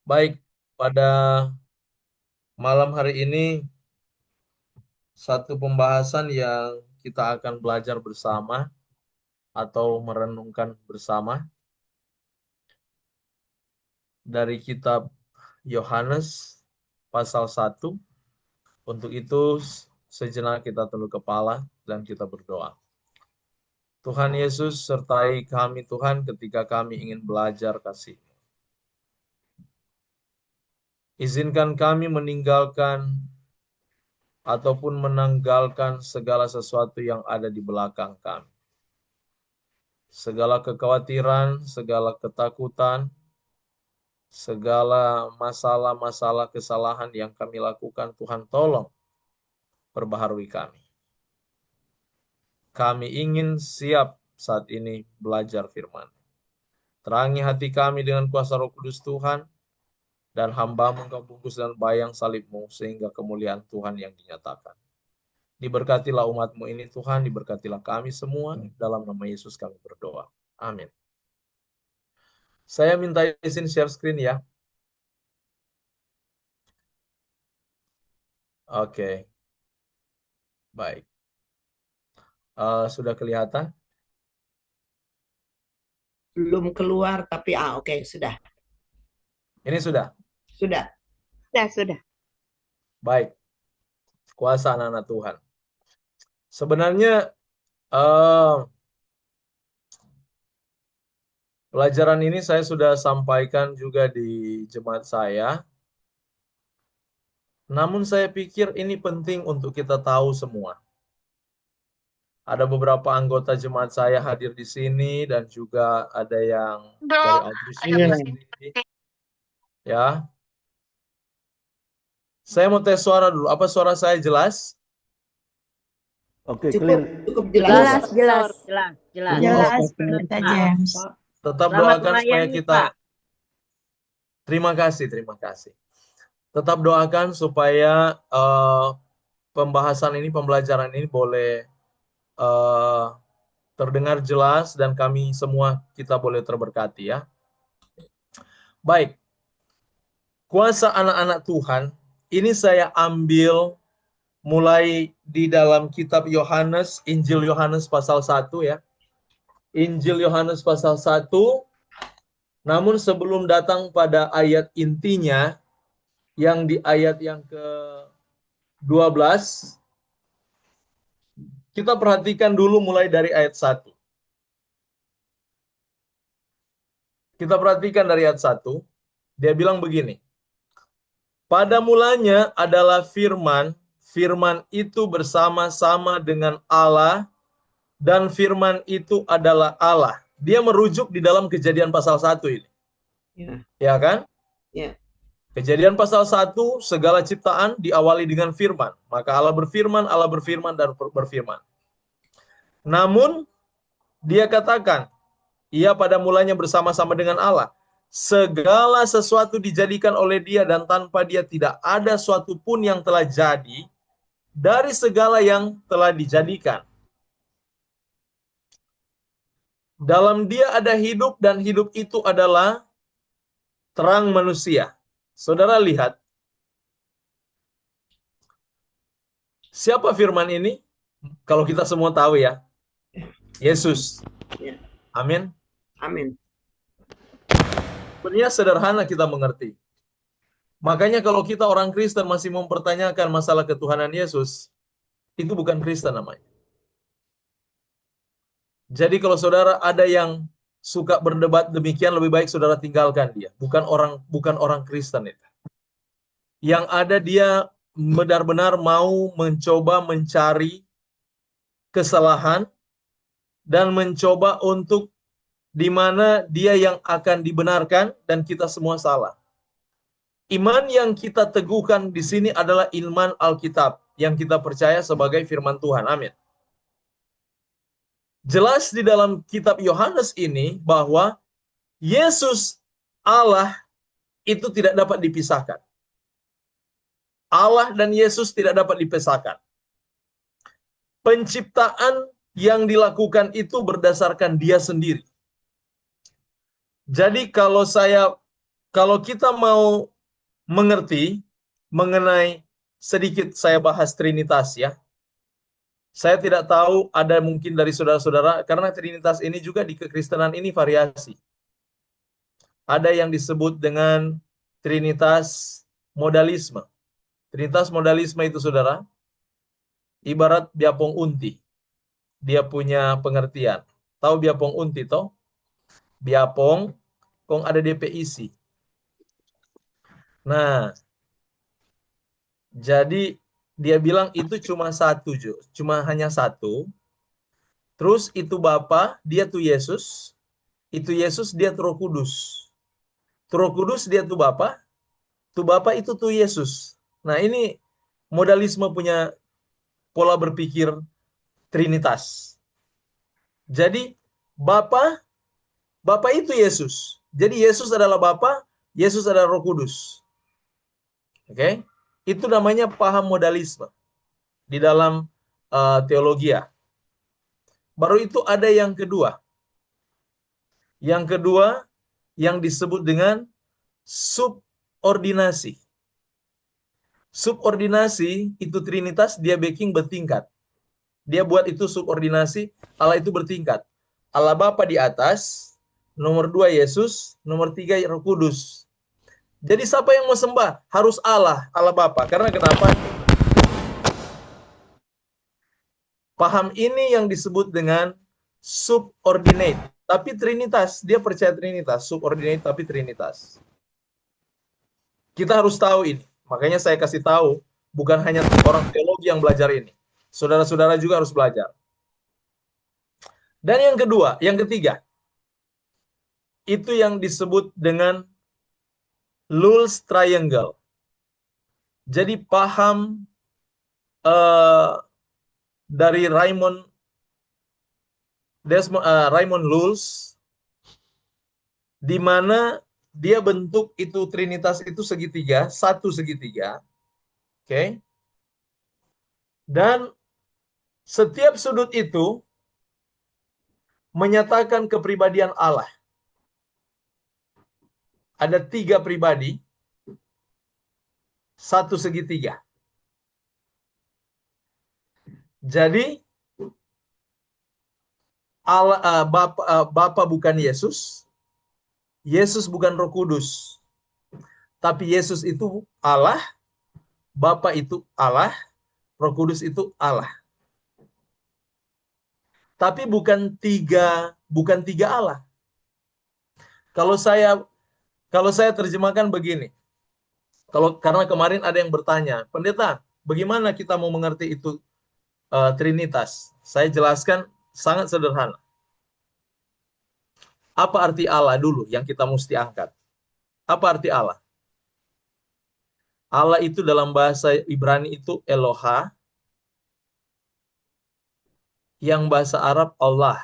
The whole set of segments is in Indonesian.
Baik, pada malam hari ini satu pembahasan yang kita akan belajar bersama atau merenungkan bersama dari kitab Yohanes pasal 1. Untuk itu sejenak kita tunduk kepala dan kita berdoa. Tuhan Yesus, sertai kami Tuhan ketika kami ingin belajar kasih. Izinkan kami meninggalkan ataupun menanggalkan segala sesuatu yang ada di belakang kami. Segala kekhawatiran, segala ketakutan, segala masalah-masalah kesalahan yang kami lakukan, Tuhan tolong perbaharui kami. Kami ingin siap saat ini belajar firman. Terangi hati kami dengan kuasa Roh Kudus Tuhan, dan hamba-Mu Engkau bungkus dengan bayang salib-Mu sehingga kemuliaan Tuhan yang dinyatakan. Diberkatilah umat-Mu ini Tuhan, diberkatilah kami semua, dalam nama Yesus kami berdoa. Amin. Saya minta izin share screen ya. Oke, baik. Sudah kelihatan? Belum keluar tapi oke, sudah. Ini sudah. Sudah. Sudah. Baik. Kuasa anak-anak Tuhan. Sebenarnya eh, pelajaran ini saya sudah sampaikan juga di jemaat saya. Namun saya pikir ini penting untuk kita tahu semua. Ada beberapa anggota jemaat saya hadir di sini dan juga ada yang dari outreach ministry. Ya. Saya mau tes suara dulu. Apa suara saya jelas? Oke, Cukup, clear. cukup jelas. Jelas. Jelas, Pendeta James. Tetap Selamat doakan supaya melayani, kita. Pak. Terima kasih. Tetap doakan supaya pembahasan ini, pembelajaran ini boleh terdengar jelas dan kami semua kita boleh terberkati ya. Baik. Kuasa anak-anak Tuhan, ini saya ambil mulai di dalam kitab Yohanes, Injil Yohanes pasal 1 ya. Injil Yohanes pasal 1. Namun sebelum datang pada ayat intinya, yang di ayat yang ke-12, kita perhatikan dulu mulai dari ayat 1. Kita perhatikan dari ayat 1, dia bilang begini. Pada mulanya adalah firman, firman itu bersama-sama dengan Allah, dan firman itu adalah Allah. Dia merujuk di dalam Kejadian pasal 1 ini. Ya kan? Ya. Kejadian pasal 1, segala ciptaan diawali dengan firman. Maka Allah berfirman dan berfirman. Namun, dia katakan, ia pada mulanya bersama-sama dengan Allah. Segala sesuatu dijadikan oleh dia dan tanpa dia tidak ada suatu pun yang telah jadi dari segala yang telah dijadikan. Dalam dia ada hidup dan hidup itu adalah terang manusia. Saudara lihat, siapa firman ini? Kalau kita semua tahu ya, Yesus. Amin. Amin. Sebenarnya sederhana kita mengerti. Makanya kalau kita orang Kristen masih mempertanyakan masalah ketuhanan Yesus, itu bukan Kristen namanya. Jadi kalau saudara ada yang suka berdebat demikian, lebih baik saudara tinggalkan dia. Bukan orang Kristen itu. Yang ada dia benar-benar mau mencoba mencari kesalahan dan mencoba untuk di mana dia yang akan dibenarkan dan kita semua salah. Iman yang kita teguhkan di sini adalah iman Alkitab yang kita percaya sebagai firman Tuhan. Amin. Jelas di dalam kitab Yohanes ini bahwa Yesus Allah itu tidak dapat dipisahkan. Allah dan Yesus tidak dapat dipisahkan. Penciptaan yang dilakukan itu berdasarkan dia sendiri. Jadi kalau saya kalau kita mau mengerti mengenai, sedikit saya bahas Trinitas ya. Saya tidak tahu ada mungkin dari saudara-saudara, karena Trinitas ini juga di kekristenan ini variasi. Ada yang disebut dengan Trinitas modalisme. Trinitas modalisme itu saudara, ibarat biapong unti. Dia punya pengertian. Tahu biapong unti toh? Biapong, kong ada DP isi. Nah, jadi dia bilang itu cuma satu, cuma hanya satu. Terus itu Bapa, dia tuh Yesus. Itu Yesus, dia tuh Roh Kudus. Roh Kudus, dia tuh Bapa itu tuh Yesus. Nah, ini modalisme punya pola berpikir Trinitas. Jadi Bapa itu Yesus. Jadi Yesus adalah Bapa, Yesus adalah Roh Kudus. Oke? Itu namanya paham modalisme di dalam teologi. Baru itu ada yang kedua. Yang kedua yang disebut dengan subordinasi. Subordinasi itu Trinitas dia backing bertingkat. Dia buat itu subordinasi, Allah itu bertingkat. Allah Bapa di atas, nomor 2 Yesus, nomor 3 Roh Kudus. Jadi siapa yang mau sembah? Harus Allah Bapa. Karena kenapa? Paham ini yang disebut dengan subordinate. Tapi Trinitas, dia percaya Trinitas. Subordinate tapi Trinitas. Kita harus tahu ini. Makanya saya kasih tahu, bukan hanya orang teologi yang belajar ini. Saudara-saudara juga harus belajar. Dan yang kedua, yang ketiga, itu yang disebut dengan Lulz Triangle. Jadi paham dari Raymond Lulz, di mana dia bentuk itu Trinitas itu segitiga, satu segitiga. Oke. Dan setiap sudut itu menyatakan kepribadian Allah. Ada 3 pribadi, satu segitiga. Jadi Allah, Bapa bukan Yesus, Yesus bukan Roh Kudus, tapi Yesus itu Allah, Bapa itu Allah, Roh Kudus itu Allah. Tapi bukan tiga Allah. Kalau saya terjemahkan begini. Karena kemarin ada yang bertanya, pendeta, bagaimana kita mau mengerti itu Trinitas? Saya jelaskan sangat sederhana. Apa arti Allah dulu yang kita mesti angkat? Apa arti Allah? Allah itu dalam bahasa Ibrani itu Eloha, yang bahasa Arab Allah.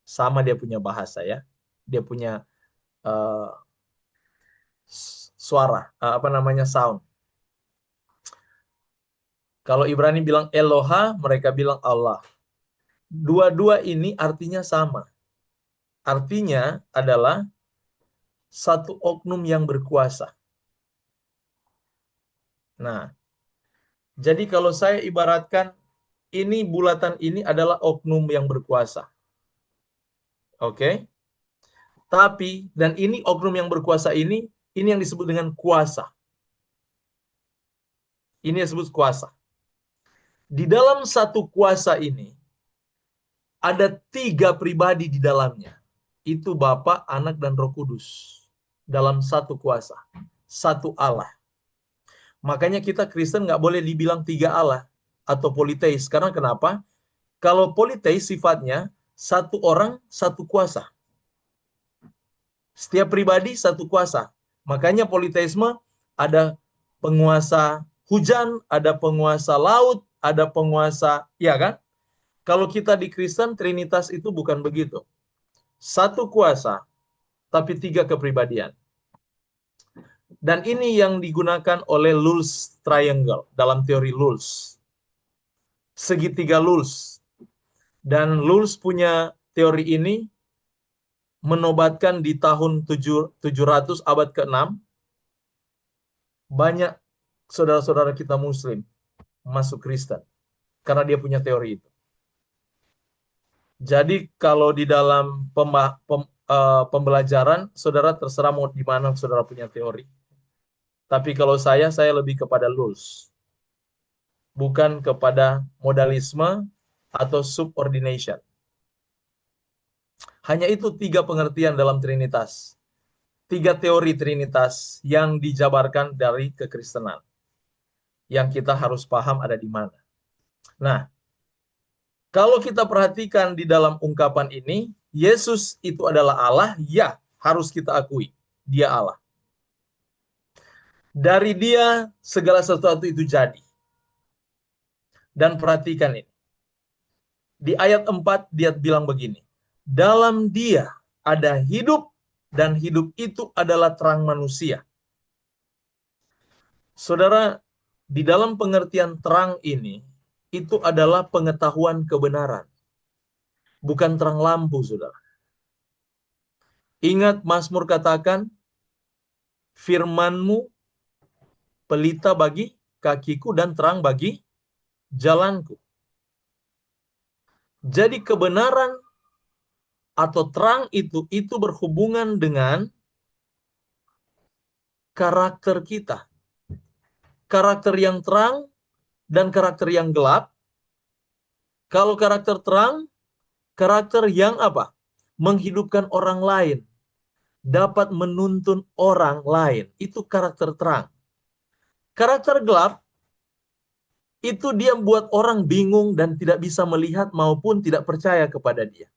Sama dia punya bahasa ya. Dia punya suara, sound. Kalau Ibrani bilang Eloha, mereka bilang Allah. Dua-dua ini artinya sama. Artinya adalah satu oknum yang berkuasa. Nah, jadi kalau saya ibaratkan, ini bulatan ini adalah oknum yang berkuasa. Oke? Tapi, dan ini oknum yang berkuasa ini yang disebut dengan kuasa. Ini disebut kuasa. Di dalam satu kuasa ini, ada 3 pribadi di dalamnya. Itu Bapa, Anak, dan Roh Kudus. Dalam satu kuasa. Satu Allah. Makanya kita Kristen nggak boleh dibilang 3 Allah. Atau politeis. Karena kenapa? Kalau politeis sifatnya, satu orang, satu kuasa. Setiap pribadi, satu kuasa. Makanya politeisme ada penguasa hujan, ada penguasa laut, ada penguasa, ya kan? Kalau kita di Kristen, Trinitas itu bukan begitu. Satu kuasa, tapi 3 kepribadian. Dan ini yang digunakan oleh Lulz Triangle, dalam teori Lulz. Segitiga Lulz. Dan Lulz punya teori ini, menobatkan di tahun 700 abad ke-6, banyak saudara-saudara kita Muslim masuk Kristen karena dia punya teori itu. Jadi kalau di dalam pembelajaran, saudara terserah mau di mana saudara punya teori. Tapi kalau saya lebih kepada lulus, bukan kepada modalisme atau subordination. Hanya itu 3 pengertian dalam Trinitas. 3 teori Trinitas yang dijabarkan dari kekristenan. Yang kita harus paham ada di mana. Nah, kalau kita perhatikan di dalam ungkapan ini, Yesus itu adalah Allah, ya, harus kita akui. Dia Allah. Dari dia segala sesuatu itu jadi. Dan perhatikan ini. Di ayat 4 dia bilang begini. Dalam dia ada hidup dan hidup itu adalah terang manusia. Saudara, di dalam pengertian terang ini, itu adalah pengetahuan kebenaran. Bukan terang lampu, saudara. Ingat Mazmur katakan, firman-Mu pelita bagi kakiku dan terang bagi jalanku. Jadi kebenaran atau terang itu berhubungan dengan karakter kita. Karakter yang terang dan karakter yang gelap. Kalau karakter terang, karakter yang apa? Menghidupkan orang lain. Dapat menuntun orang lain. Itu karakter terang. Karakter gelap, itu dia buat orang bingung dan tidak bisa melihat maupun tidak percaya kepada dia.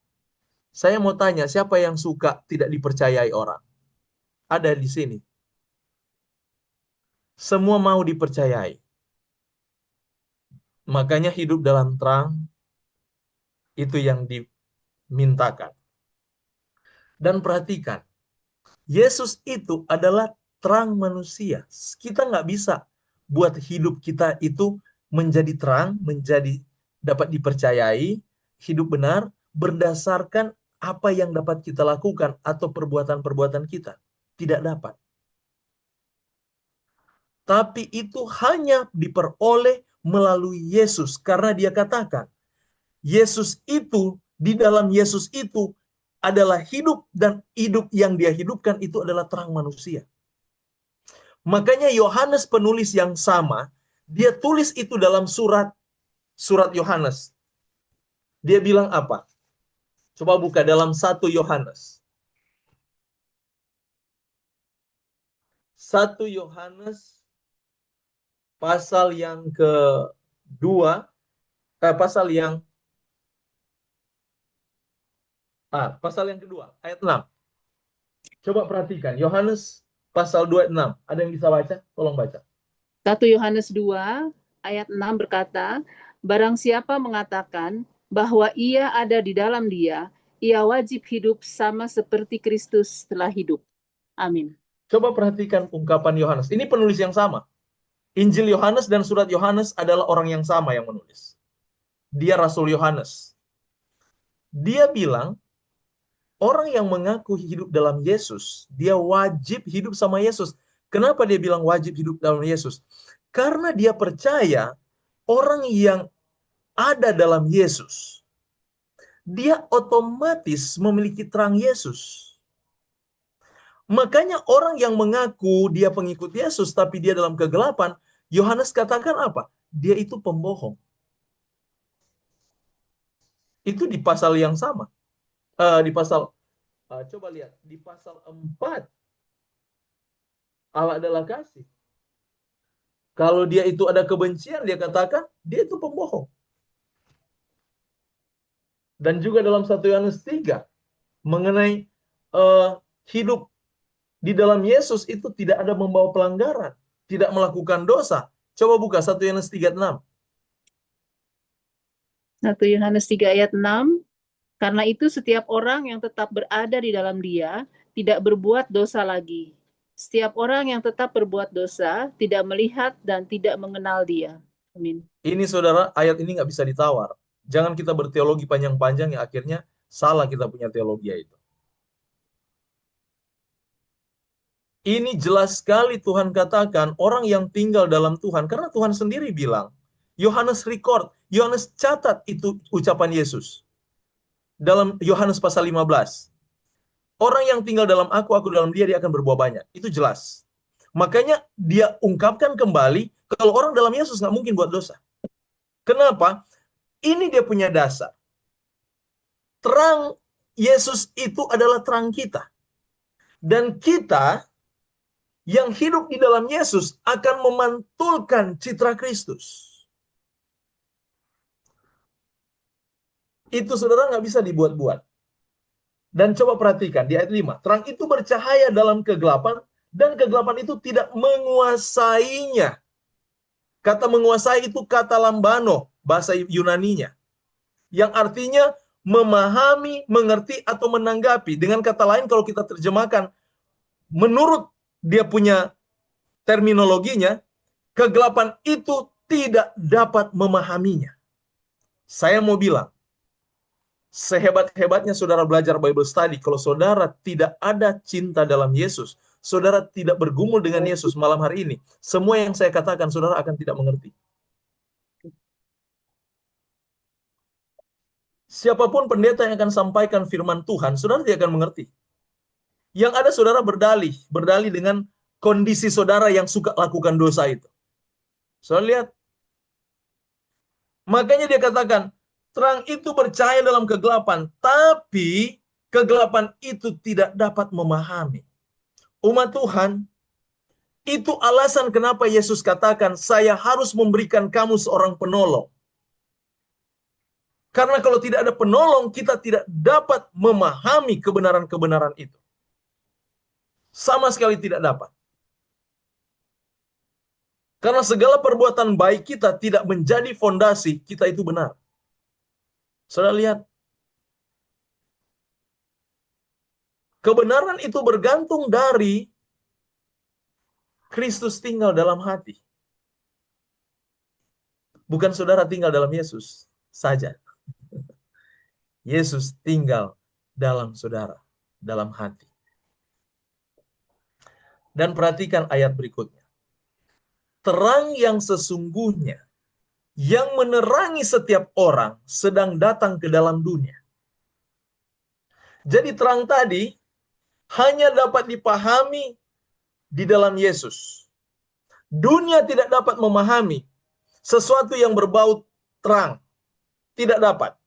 Saya mau tanya, siapa yang suka tidak dipercayai orang? Ada di sini. Semua mau dipercayai. Makanya hidup dalam terang, itu yang dimintakan. Dan perhatikan, Yesus itu adalah terang manusia. Kita nggak bisa buat hidup kita itu menjadi terang, menjadi dapat dipercayai, hidup benar, berdasarkan apa yang dapat kita lakukan atau perbuatan-perbuatan kita. Tidak dapat. Tapi itu hanya diperoleh melalui Yesus. Karena dia katakan, Yesus itu, di dalam Yesus itu adalah hidup, dan hidup yang dia hidupkan itu adalah terang manusia. Makanya Yohanes penulis yang sama, dia tulis itu dalam surat Yohanes. Dia bilang apa? Coba buka dalam 1 Yohanes. 1 Yohanes pasal yang kedua, pasal yang kedua, ayat 6. Coba perhatikan, Yohanes pasal 2 ayat 6. Ada yang bisa baca? Tolong baca. 1 Yohanes 2 ayat 6 berkata, barang siapa mengatakan bahwa ia ada di dalam dia, ia wajib hidup sama seperti Kristus telah hidup. Amin. Coba perhatikan ungkapan Yohanes. Ini penulis yang sama. Injil Yohanes dan surat Yohanes adalah orang yang sama yang menulis. Dia Rasul Yohanes. Dia bilang, orang yang mengaku hidup dalam Yesus, dia wajib hidup sama Yesus. Kenapa dia bilang wajib hidup dalam Yesus? Karena dia percaya orang yang ada dalam Yesus, dia otomatis memiliki terang Yesus. Makanya orang yang mengaku dia pengikut Yesus, tapi dia dalam kegelapan, Yohanes katakan apa? Dia itu pembohong. Itu di pasal yang sama. Coba lihat, di pasal 4, Allah adalah kasih. Kalau dia itu ada kebencian, dia katakan, dia itu pembohong. Dan juga dalam 1 Yohanes 3, mengenai hidup di dalam Yesus itu tidak ada membawa pelanggaran, tidak melakukan dosa. Coba buka 1 Yohanes 3 ayat 6. 1 Yohanes 3 ayat 6, karena itu setiap orang yang tetap berada di dalam dia tidak berbuat dosa lagi. Setiap orang yang tetap berbuat dosa tidak melihat dan tidak mengenal dia. Amin. Ini saudara, ayat ini nggak bisa ditawar. Jangan kita berteologi panjang-panjang yang akhirnya salah kita punya teologi itu. Ini jelas sekali Tuhan katakan orang yang tinggal dalam Tuhan, karena Tuhan sendiri bilang, Yohanes record, Yohanes catat itu ucapan Yesus. Dalam Yohanes pasal 15. Orang yang tinggal dalam aku dalam dia akan berbuah banyak. Itu jelas. Makanya dia ungkapkan kembali, kalau orang dalam Yesus nggak mungkin buat dosa. Kenapa? Ini dia punya dasar. Terang Yesus itu adalah terang kita. Dan kita yang hidup di dalam Yesus akan memantulkan citra Kristus. Itu saudara nggak bisa dibuat-buat. Dan coba perhatikan di ayat 5. Terang itu bercahaya dalam kegelapan, dan kegelapan itu tidak menguasainya. Kata menguasai itu kata lambano, bahasa Yunaninya. Yang artinya memahami, mengerti, atau menanggapi. Dengan kata lain kalau kita terjemahkan, menurut dia punya terminologinya, kegelapan itu tidak dapat memahaminya. Saya mau bilang, sehebat-hebatnya saudara belajar Bible study, kalau saudara tidak ada cinta dalam Yesus, saudara tidak bergumul dengan Yesus malam hari ini, semua yang saya katakan saudara akan tidak mengerti. Siapapun pendeta yang akan sampaikan firman Tuhan, saudara tidak akan mengerti. Yang ada saudara berdalih dengan kondisi saudara yang suka lakukan dosa itu. Saudara lihat. Makanya dia katakan, terang itu bercahaya dalam kegelapan, tapi kegelapan itu tidak dapat memahami. Umat Tuhan, itu alasan kenapa Yesus katakan, saya harus memberikan kamu seorang penolong. Karena kalau tidak ada penolong, kita tidak dapat memahami kebenaran-kebenaran itu. Sama sekali tidak dapat. Karena segala perbuatan baik kita tidak menjadi fondasi kita itu benar. Saudara lihat. Kebenaran itu bergantung dari Kristus tinggal dalam hati. Bukan saudara tinggal dalam Yesus saja. Yesus tinggal dalam saudara, dalam hati. Dan perhatikan ayat berikutnya. Terang yang sesungguhnya, yang menerangi setiap orang, sedang datang ke dalam dunia. Jadi terang tadi hanya dapat dipahami di dalam Yesus. Dunia tidak dapat memahami sesuatu yang berbau terang. Tidak dapat.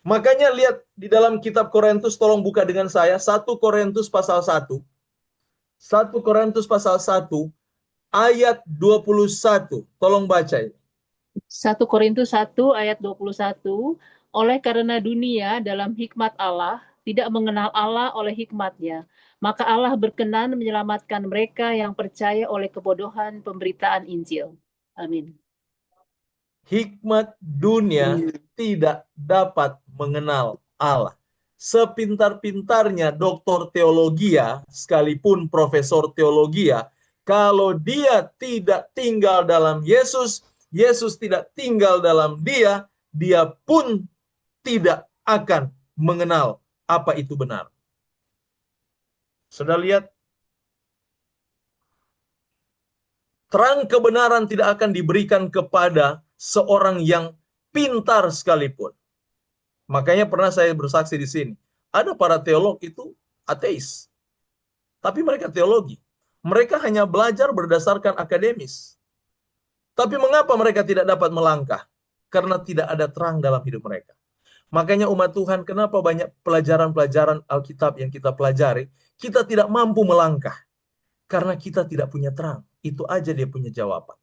Makanya lihat di dalam kitab Korintus, tolong buka dengan saya, 1 Korintus pasal 1. 1 Korintus pasal 1, ayat 21. Tolong baca ini. 1 Korintus 1 ayat 21, oleh karena dunia dalam hikmat Allah tidak mengenal Allah oleh hikmatnya, maka Allah berkenan menyelamatkan mereka yang percaya oleh kebodohan pemberitaan Injil. Amin. Hikmat dunia tidak dapat mengenal Allah. Sepintar-pintarnya doktor teologia, sekalipun profesor teologia, kalau dia tidak tinggal dalam Yesus, Yesus tidak tinggal dalam dia, dia pun tidak akan mengenal apa itu benar. Sudah lihat? Terang kebenaran tidak akan diberikan kepada seorang yang pintar sekalipun. Makanya pernah saya bersaksi di sini. Ada para teolog itu ateis. Tapi mereka teologi. Mereka hanya belajar berdasarkan akademis. Tapi mengapa mereka tidak dapat melangkah? Karena tidak ada terang dalam hidup mereka. Makanya umat Tuhan, kenapa banyak pelajaran-pelajaran Alkitab yang kita pelajari, kita tidak mampu melangkah. Karena kita tidak punya terang. Itu aja dia punya jawaban.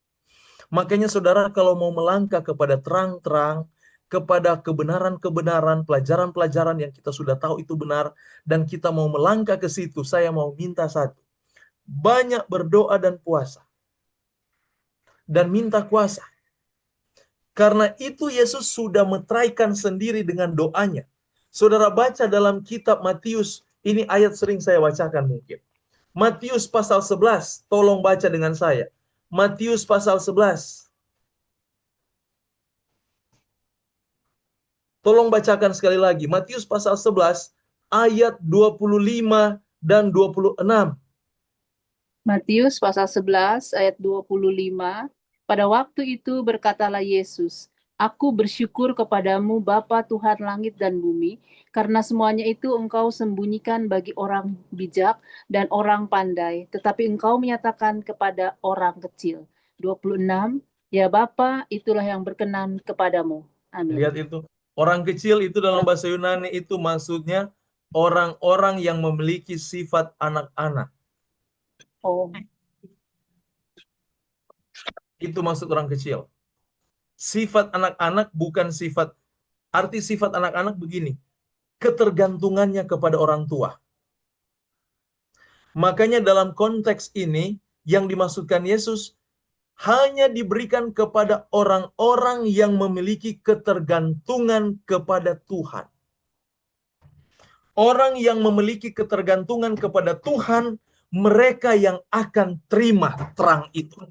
Makanya saudara kalau mau melangkah kepada terang-terang, kepada kebenaran-kebenaran, pelajaran-pelajaran yang kita sudah tahu itu benar, dan kita mau melangkah ke situ, saya mau minta satu. Banyak berdoa dan puasa. Dan minta kuasa. Karena itu Yesus sudah meteraikan sendiri dengan doanya. Saudara baca dalam kitab Matius, ini ayat sering saya bacakan mungkin. Matius pasal 11, tolong baca dengan saya. Matius pasal 11. Tolong bacakan sekali lagi. Matius pasal 11, ayat 25 dan 26. Matius pasal 11 ayat 25. Pada waktu itu berkatalah Yesus, Aku bersyukur kepadamu Bapa Tuhan langit dan bumi, karena semuanya itu engkau sembunyikan bagi orang bijak dan orang pandai, tetapi engkau menyatakan kepada orang kecil. 26. Ya Bapa, itulah yang berkenan kepadamu. Amin. Lihat itu. Orang kecil itu dalam bahasa Yunani itu maksudnya orang-orang yang memiliki sifat anak-anak. Oh, Itu maksud orang kecil. Sifat anak-anak bukan sifat, arti sifat anak-anak begini, ketergantungannya kepada orang tua. Makanya dalam konteks ini, yang dimaksudkan Yesus hanya diberikan kepada orang-orang yang memiliki ketergantungan kepada Tuhan. Orang yang memiliki ketergantungan kepada Tuhan, mereka yang akan terima terang itu.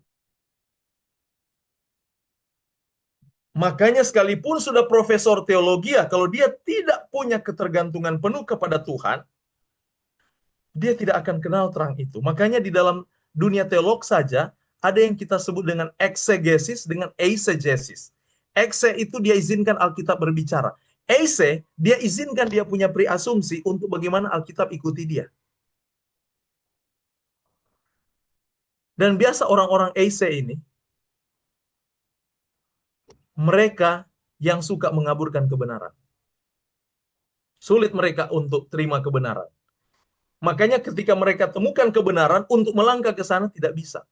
Makanya sekalipun sudah profesor teologi, kalau dia tidak punya ketergantungan penuh kepada Tuhan, dia tidak akan kenal terang itu. Makanya di dalam dunia teolog saja, ada yang kita sebut dengan eksegesis dengan eisegesis. Ekse itu dia izinkan Alkitab berbicara. Eise, dia izinkan dia punya preasumsi untuk bagaimana Alkitab ikuti dia. Dan biasa orang-orang eise ini, mereka yang suka mengaburkan kebenaran. Sulit mereka untuk terima kebenaran. Makanya ketika mereka temukan kebenaran, untuk melangkah ke sana tidak bisa.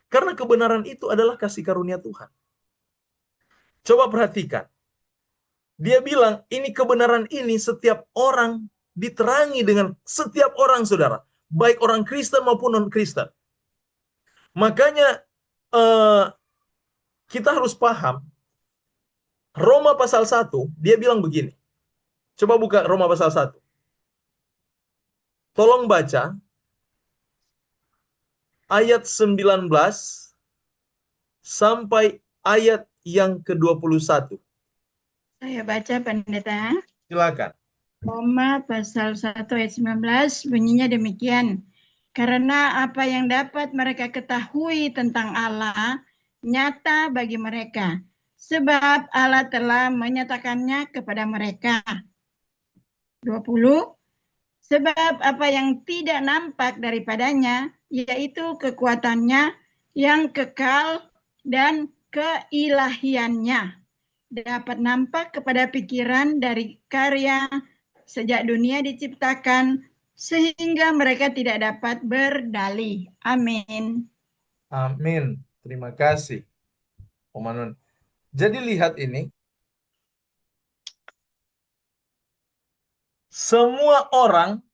Karena kebenaran itu adalah kasih karunia Tuhan. Coba perhatikan. Dia bilang, ini kebenaran ini setiap orang diterangi dengan setiap orang, saudara. Baik orang Kristen maupun non-Kristen. Makanya kita harus paham, Roma pasal 1, dia bilang begini. Coba buka Roma pasal 1. Tolong baca ayat 19 sampai ayat yang ke-21. Saya baca, Pendeta. Silakan. Roma pasal 1 ayat 19 bunyinya demikian. Karena apa yang dapat mereka ketahui tentang Allah nyata bagi mereka. Sebab Allah telah menyatakannya kepada mereka. 20. Sebab apa yang tidak nampak daripadanya, yaitu kekuatannya yang kekal dan keilahiannya, dapat nampak kepada pikiran dari karya sejak dunia diciptakan, sehingga mereka tidak dapat berdalih. Amin. Amin. Terima kasih, Om Anun. Jadi lihat ini. Semua orang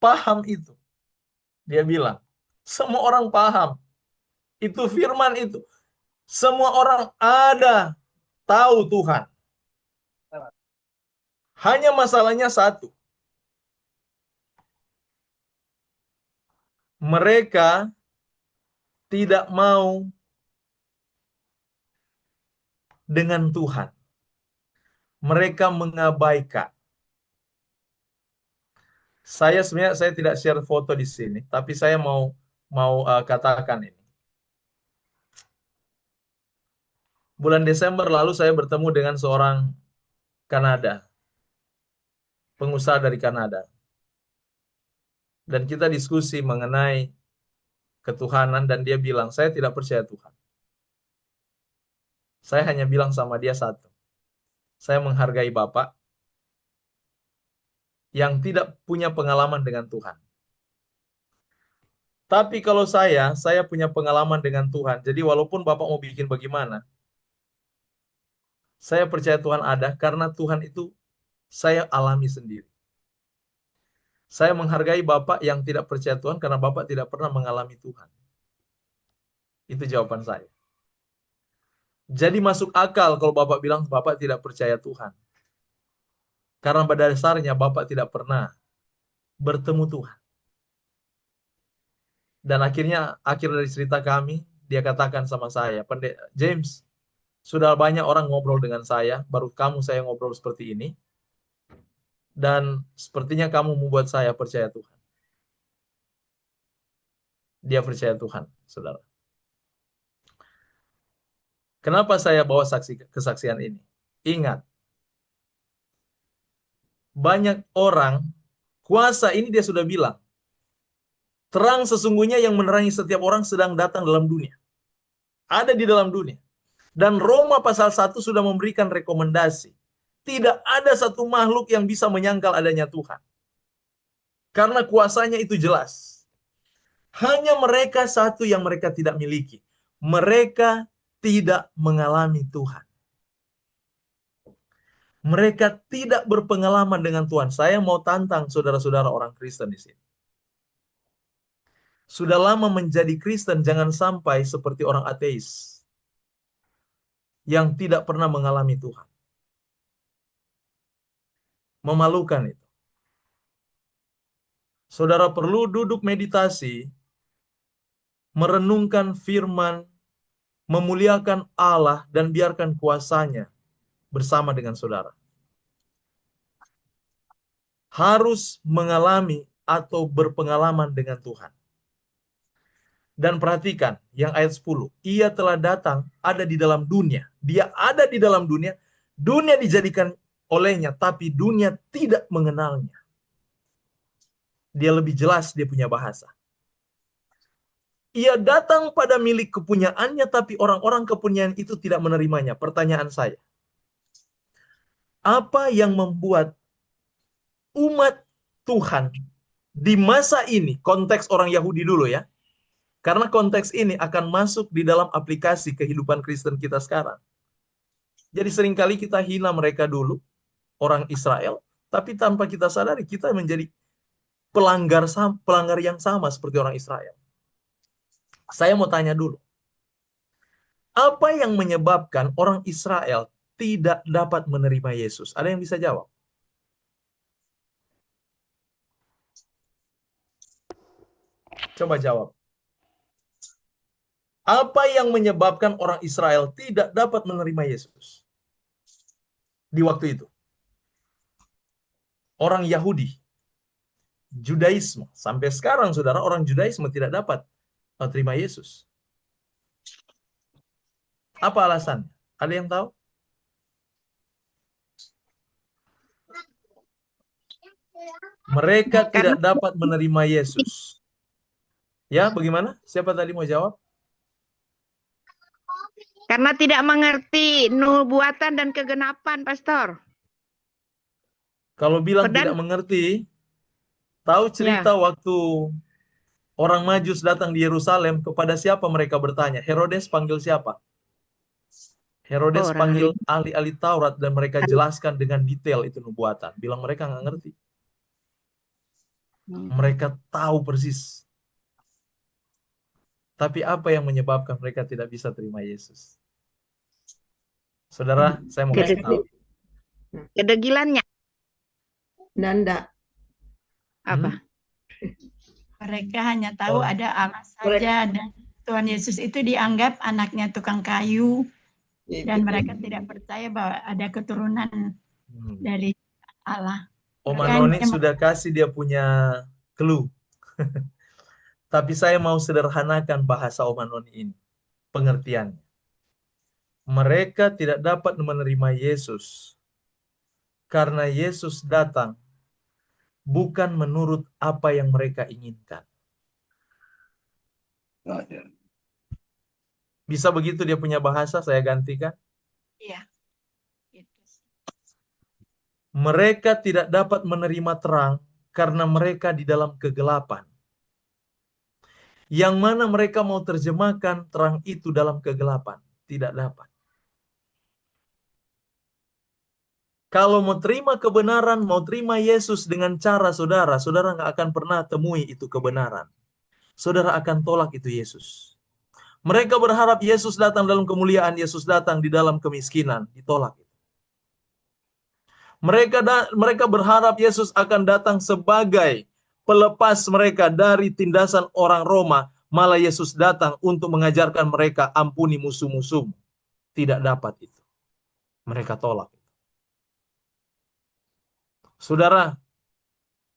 paham itu. Dia bilang. Semua orang paham. Itu firman itu. Semua orang ada tahu Tuhan. Hanya masalahnya satu. Mereka tidak mau dengan Tuhan. Mereka mengabaikan. Saya tidak share foto di sini, tapi saya mau katakan ini. Bulan Desember lalu saya bertemu dengan seorang Kanada, pengusaha dari Kanada. Dan kita diskusi mengenai ketuhanan dan dia bilang, saya tidak percaya Tuhan. Saya hanya bilang sama dia satu. Saya menghargai Bapak yang tidak punya pengalaman dengan Tuhan. Tapi kalau saya punya pengalaman dengan Tuhan. Jadi walaupun Bapak mau bikin bagaimana, saya percaya Tuhan ada karena Tuhan itu saya alami sendiri. Saya menghargai Bapak yang tidak percaya Tuhan karena Bapak tidak pernah mengalami Tuhan. Itu jawaban saya. Jadi masuk akal kalau Bapak bilang Bapak tidak percaya Tuhan. Karena pada dasarnya Bapak tidak pernah bertemu Tuhan. Dan akhirnya, akhir dari cerita kami, dia katakan sama saya, Pendeta James, sudah banyak orang ngobrol dengan saya, baru kamu saya ngobrol seperti ini. Dan sepertinya kamu membuat saya percaya Tuhan. dia percaya Tuhan, saudara. Kenapa saya bawa kesaksian ini? Ingat, banyak orang, kuasa ini dia sudah bilang, terang sesungguhnya yang menerangi setiap orang sedang datang dalam dunia. Ada di dalam dunia. Dan Roma pasal 1 sudah memberikan rekomendasi. Tidak ada satu makhluk yang bisa menyangkal adanya Tuhan. Karena kuasanya itu jelas. Hanya mereka satu yang mereka tidak miliki. Mereka tidak mengalami Tuhan. Mereka tidak berpengalaman dengan Tuhan. Saya mau tantang saudara-saudara orang Kristen di sini. Sudah lama menjadi Kristen, jangan sampai seperti orang ateis yang tidak pernah mengalami Tuhan. Memalukan itu. Saudara perlu duduk meditasi, merenungkan firman, memuliakan Allah, dan biarkan kuasanya bersama dengan saudara. Harus mengalami atau berpengalaman dengan Tuhan. Dan perhatikan yang ayat 10. Ia telah datang, ada di dalam dunia. Dia ada di dalam dunia. Dunia dijadikan olehnya, tapi dunia tidak mengenalnya. Dia lebih jelas, dia punya bahasa. Ia datang pada milik kepunyaannya, tapi orang-orang kepunyaan itu tidak menerimanya. Pertanyaan saya, apa yang membuat umat Tuhan di masa ini, konteks orang Yahudi dulu ya, karena konteks ini akan masuk di dalam aplikasi kehidupan Kristen kita sekarang. Jadi seringkali kita hina mereka dulu, orang Israel, tapi tanpa kita sadari kita menjadi pelanggar yang sama seperti orang Israel. Saya mau tanya dulu, apa yang menyebabkan orang Israel tidak dapat menerima Yesus? Ada yang bisa jawab? Coba jawab. Apa yang menyebabkan orang Israel tidak dapat menerima Yesus di waktu itu? Orang Yahudi, Judaisme. Sampai sekarang, saudara, orang Judaisme tidak dapat menerima Yesus. Apa alasannya? Ada yang tahu? Mereka tidak dapat menerima Yesus. Ya, bagaimana? Siapa tadi mau jawab? Karena tidak mengerti nubuatan dan kegenapan, Pastor. Kalau bilang Dan- tidak mengerti, tahu cerita waktu orang Majus datang di Yerusalem, kepada siapa mereka bertanya? Herodes panggil siapa? Herodes panggil ahli-ahli Taurat dan mereka jelaskan dengan detail itu nubuatan. Bilang mereka nggak ngerti. Mereka tahu persis. Tapi apa yang menyebabkan mereka tidak bisa terima Yesus? Saudara, saya mau kasih tahu. Kedegilannya Nanda. apa? Mereka hanya tahu ada Allah saja, dan Tuhan Yesus itu dianggap anaknya tukang kayu, dan mereka tidak percaya bahwa ada keturunan dari Allah. Om Makanya Anoni sudah kasih dia punya clue. Tapi saya mau sederhanakan bahasa Om Anoni ini, pengertiannya. Mereka tidak dapat menerima Yesus karena Yesus datang bukan menurut apa yang mereka inginkan. Bisa begitu dia punya bahasa, saya gantikan. Iya. Gitu. Mereka tidak dapat menerima terang karena mereka di dalam kegelapan. Yang mana mereka mau terjemahkan terang itu dalam kegelapan. Tidak dapat. Kalau mau terima kebenaran, mau terima Yesus dengan cara saudara, saudara nggak akan pernah temui itu kebenaran. Saudara akan tolak itu Yesus. Mereka berharap Yesus datang dalam kemuliaan, Yesus datang di dalam kemiskinan, ditolak. Mereka berharap Yesus akan datang sebagai pelepas mereka dari tindasan orang Roma, malah Yesus datang untuk mengajarkan mereka ampuni musuh-musuhmu. Tidak dapat itu. Mereka tolak. Saudara,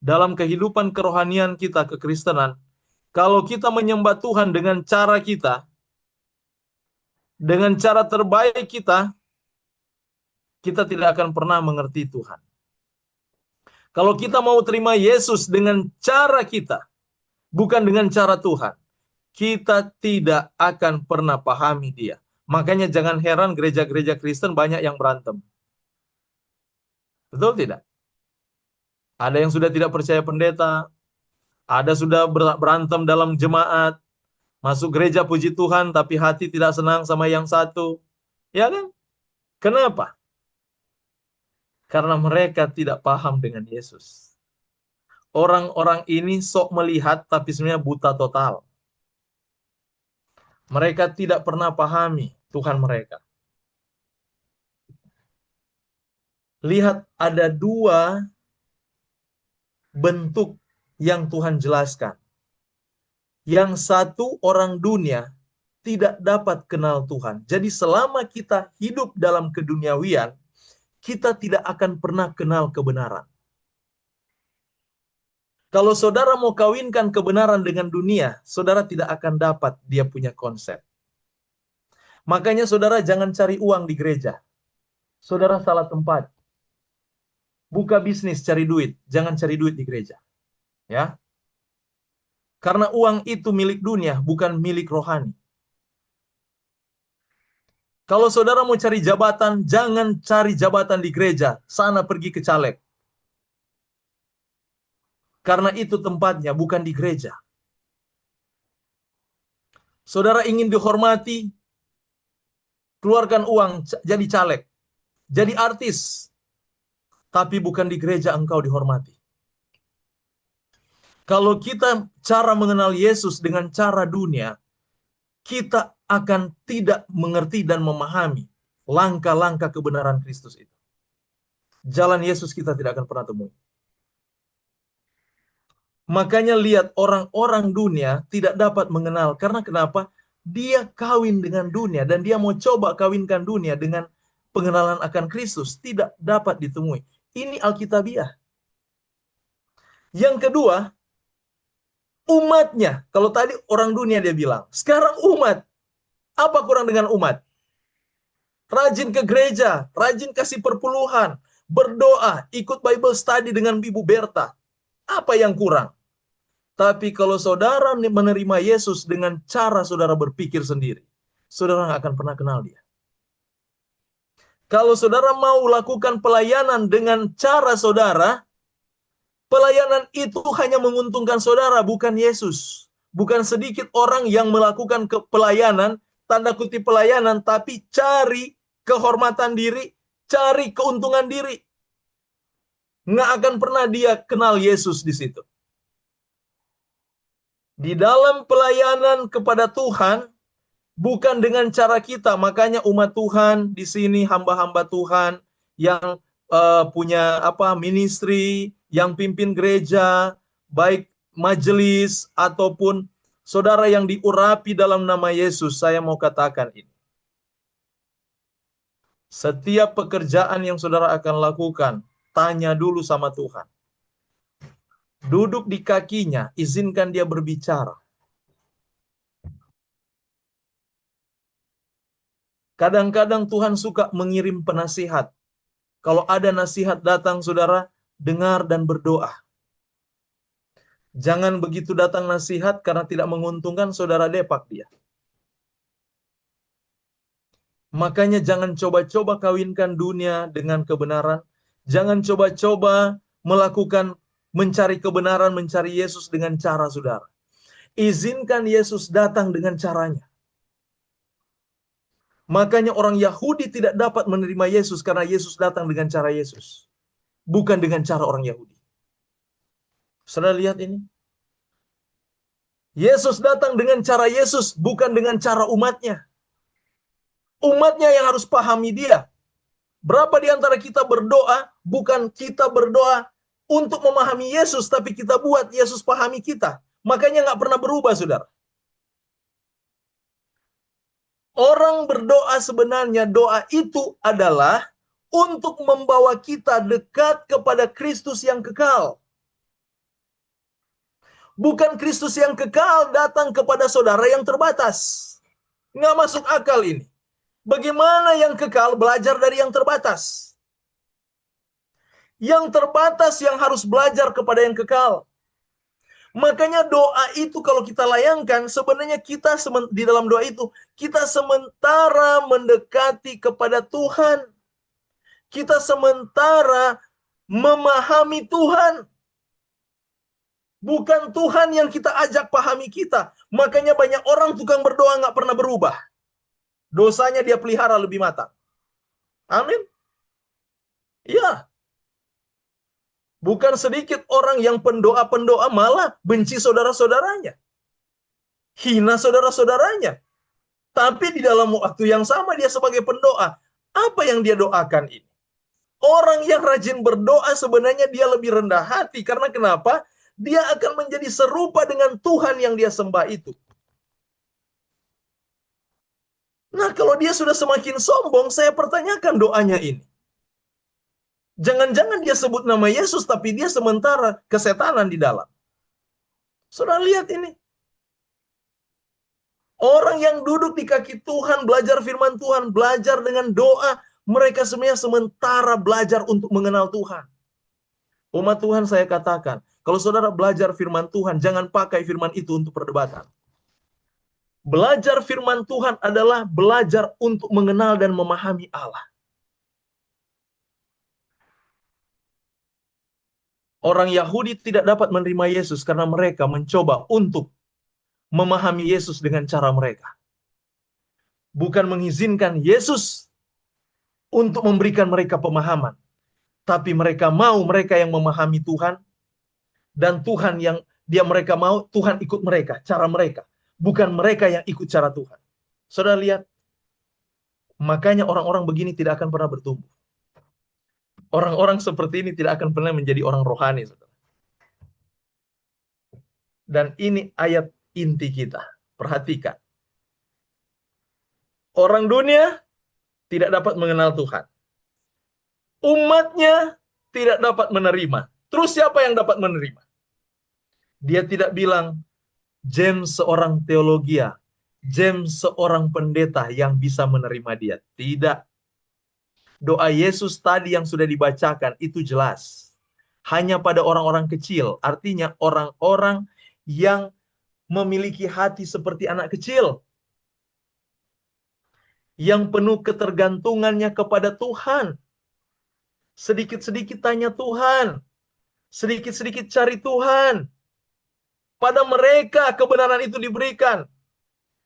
dalam kehidupan kerohanian kita, kekristenan, Kalau kita menyembah Tuhan dengan cara kita, dengan cara terbaik kita tidak akan pernah mengerti Tuhan. Kalau kita mau terima Yesus dengan cara kita, bukan dengan cara Tuhan, kita tidak akan pernah pahami Dia. Makanya jangan heran gereja-gereja Kristen banyak yang berantem. Betul tidak? Ada yang sudah tidak percaya pendeta, ada sudah berantem dalam jemaat, masuk gereja puji Tuhan tapi hati tidak senang sama yang satu. Ya kan? Kenapa? Karena mereka tidak paham dengan Yesus. Orang-orang ini sok melihat tapi sebenarnya buta total. Mereka tidak pernah pahami Tuhan mereka. Lihat, ada dua bentuk yang Tuhan jelaskan. Yang satu, orang dunia tidak dapat kenal Tuhan. Jadi selama kita hidup dalam keduniawian, kita tidak akan pernah kenal kebenaran. Kalau saudara mau kawinkan kebenaran dengan dunia, saudara tidak akan dapat dia punya konsep. Makanya saudara jangan cari uang di gereja. Saudara salah tempat. Buka bisnis cari duit, jangan cari duit di gereja. Ya. Karena uang itu milik dunia, bukan milik rohani. Kalau saudara mau cari jabatan, jangan cari jabatan di gereja, sana pergi ke caleg. Karena itu tempatnya, bukan di gereja. Saudara ingin dihormati, keluarkan uang, jadi caleg, jadi artis. Tapi bukan di gereja engkau dihormati. Kalau kita cara mengenal Yesus dengan cara dunia, kita akan tidak mengerti dan memahami langkah-langkah kebenaran Kristus itu. Jalan Yesus kita tidak akan pernah temui. Makanya lihat, orang-orang dunia tidak dapat mengenal. Karena kenapa? Dia kawin dengan dunia dan dia mau coba kawinkan dunia dengan pengenalan akan Kristus. Tidak dapat ditemui. Ini Alkitabiah. Yang kedua, umatnya. Kalau tadi orang dunia dia bilang, sekarang umat. Apa kurang dengan umat? Rajin ke gereja, rajin kasih perpuluhan, berdoa, ikut Bible study dengan Ibu Berta. Apa yang kurang? Tapi kalau saudara menerima Yesus dengan cara saudara berpikir sendiri, saudara nggak akan pernah kenal dia. Kalau saudara mau lakukan pelayanan dengan cara saudara, pelayanan itu hanya menguntungkan saudara, bukan Yesus. Bukan sedikit orang yang melakukan pelayanan, tanda kutip pelayanan, tapi cari kehormatan diri, cari keuntungan diri. Nggak akan pernah dia kenal Yesus di situ. Di dalam pelayanan kepada Tuhan, bukan dengan cara kita. Makanya umat Tuhan di sini, hamba-hamba Tuhan yang punya ministry, yang pimpin gereja, baik majelis ataupun saudara yang diurapi dalam nama Yesus, saya mau katakan ini. Setiap pekerjaan yang saudara akan lakukan, tanya dulu sama Tuhan. Duduk di kakinya, izinkan dia berbicara. Kadang-kadang Tuhan suka mengirim penasihat. Kalau ada nasihat datang, saudara, dengar dan berdoa. Jangan begitu datang nasihat karena tidak menguntungkan, saudara depak dia. Makanya jangan coba-coba kawinkan dunia dengan kebenaran. Jangan coba-coba melakukan mencari kebenaran, mencari Yesus dengan cara saudara. Izinkan Yesus datang dengan caranya. Makanya orang Yahudi tidak dapat menerima Yesus karena Yesus datang dengan cara Yesus. Bukan dengan cara orang Yahudi. Saudara lihat ini. Yesus datang dengan cara Yesus, bukan dengan cara umatnya. Umatnya yang harus pahami dia. Berapa di antara kita berdoa, bukan kita berdoa untuk memahami Yesus, tapi kita buat Yesus pahami kita. Makanya nggak pernah berubah, saudara. Orang berdoa sebenarnya, doa itu adalah untuk membawa kita dekat kepada Kristus yang kekal. Bukan Kristus yang kekal datang kepada saudara yang terbatas. Nggak masuk akal ini. Bagaimana yang kekal belajar dari yang terbatas? Yang terbatas yang harus belajar kepada yang kekal. Makanya doa itu kalau kita layangkan, sebenarnya kita di dalam doa itu, kita sementara mendekati kepada Tuhan. Kita sementara memahami Tuhan. Bukan Tuhan yang kita ajak pahami kita. Makanya banyak orang tukang berdoa nggak pernah berubah. Dosanya dia pelihara lebih matang. Amin. Iya. Bukan sedikit orang yang pendoa-pendoa malah benci saudara-saudaranya. Hina saudara-saudaranya. Tapi di dalam waktu yang sama dia sebagai pendoa. Apa yang dia doakan ini? Orang yang rajin berdoa sebenarnya dia lebih rendah hati. Karena kenapa? Dia akan menjadi serupa dengan Tuhan yang dia sembah itu. Nah, kalau dia sudah semakin sombong, saya pertanyakan doanya ini. Jangan-jangan dia sebut nama Yesus, tapi dia sementara kesetanan di dalam. Saudara lihat ini. Orang yang duduk di kaki Tuhan, belajar firman Tuhan, belajar dengan doa, mereka sebenarnya sementara belajar untuk mengenal Tuhan. Umat Tuhan, saya katakan, kalau saudara belajar firman Tuhan, jangan pakai firman itu untuk perdebatan. Belajar firman Tuhan adalah belajar untuk mengenal dan memahami Allah. Orang Yahudi tidak dapat menerima Yesus karena mereka mencoba untuk memahami Yesus dengan cara mereka. Bukan mengizinkan Yesus untuk memberikan mereka pemahaman. Tapi mereka yang memahami Tuhan. Dan Tuhan yang mereka mau, Tuhan ikut mereka, cara mereka. Bukan mereka yang ikut cara Tuhan. Saudara lihat, makanya orang-orang begini tidak akan pernah bertumbuh. Orang-orang seperti ini tidak akan pernah menjadi orang rohani, saudara. Dan ini ayat inti kita. Perhatikan. Orang dunia tidak dapat mengenal Tuhan. Umatnya tidak dapat menerima. Terus siapa yang dapat menerima? Dia tidak bilang, James seorang teologia, James seorang pendeta yang bisa menerima dia. Tidak. Doa Yesus tadi yang sudah dibacakan itu jelas. Hanya pada orang-orang kecil. Artinya orang-orang yang memiliki hati seperti anak kecil. Yang penuh ketergantungannya kepada Tuhan. Sedikit-sedikit tanya Tuhan. Sedikit-sedikit cari Tuhan. Pada mereka kebenaran itu diberikan.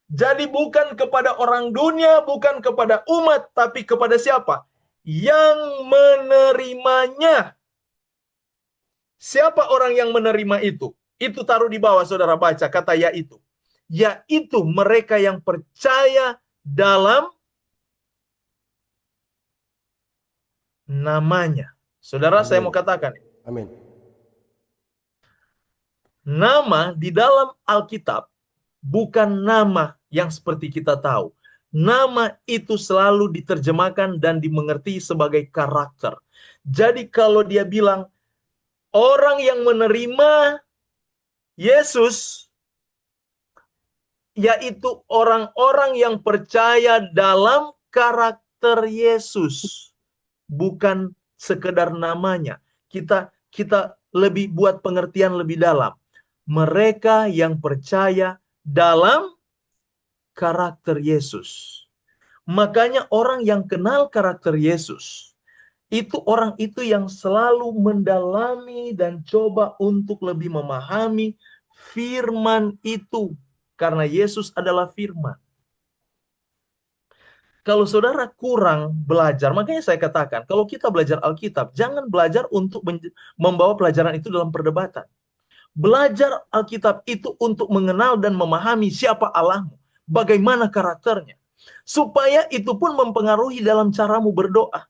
Jadi bukan kepada orang dunia, bukan kepada umat, tapi kepada siapa? Yang menerimanya. Siapa orang yang menerima itu? Itu taruh di bawah, saudara baca kata yaitu. Yaitu mereka yang percaya dalam namanya. Saudara, Amin. saya mau katakan. Amin. Nama di dalam Alkitab bukan nama yang seperti kita tahu. Nama itu selalu diterjemahkan dan dimengerti sebagai karakter. Jadi kalau dia bilang, orang yang menerima Yesus, yaitu orang-orang yang percaya dalam karakter Yesus. Bukan sekedar namanya. Kita lebih buat pengertian lebih dalam. Mereka yang percaya dalam karakter Yesus. Makanya orang yang kenal karakter Yesus, itu orang itu yang selalu mendalami dan coba untuk lebih memahami firman itu. Karena Yesus adalah firman. Kalau saudara kurang belajar, makanya saya katakan, kalau kita belajar Alkitab, jangan belajar untuk membawa pelajaran itu dalam perdebatan. Belajar Alkitab itu untuk mengenal dan memahami siapa Allahmu, bagaimana karakternya. Supaya itu pun mempengaruhi dalam caramu berdoa.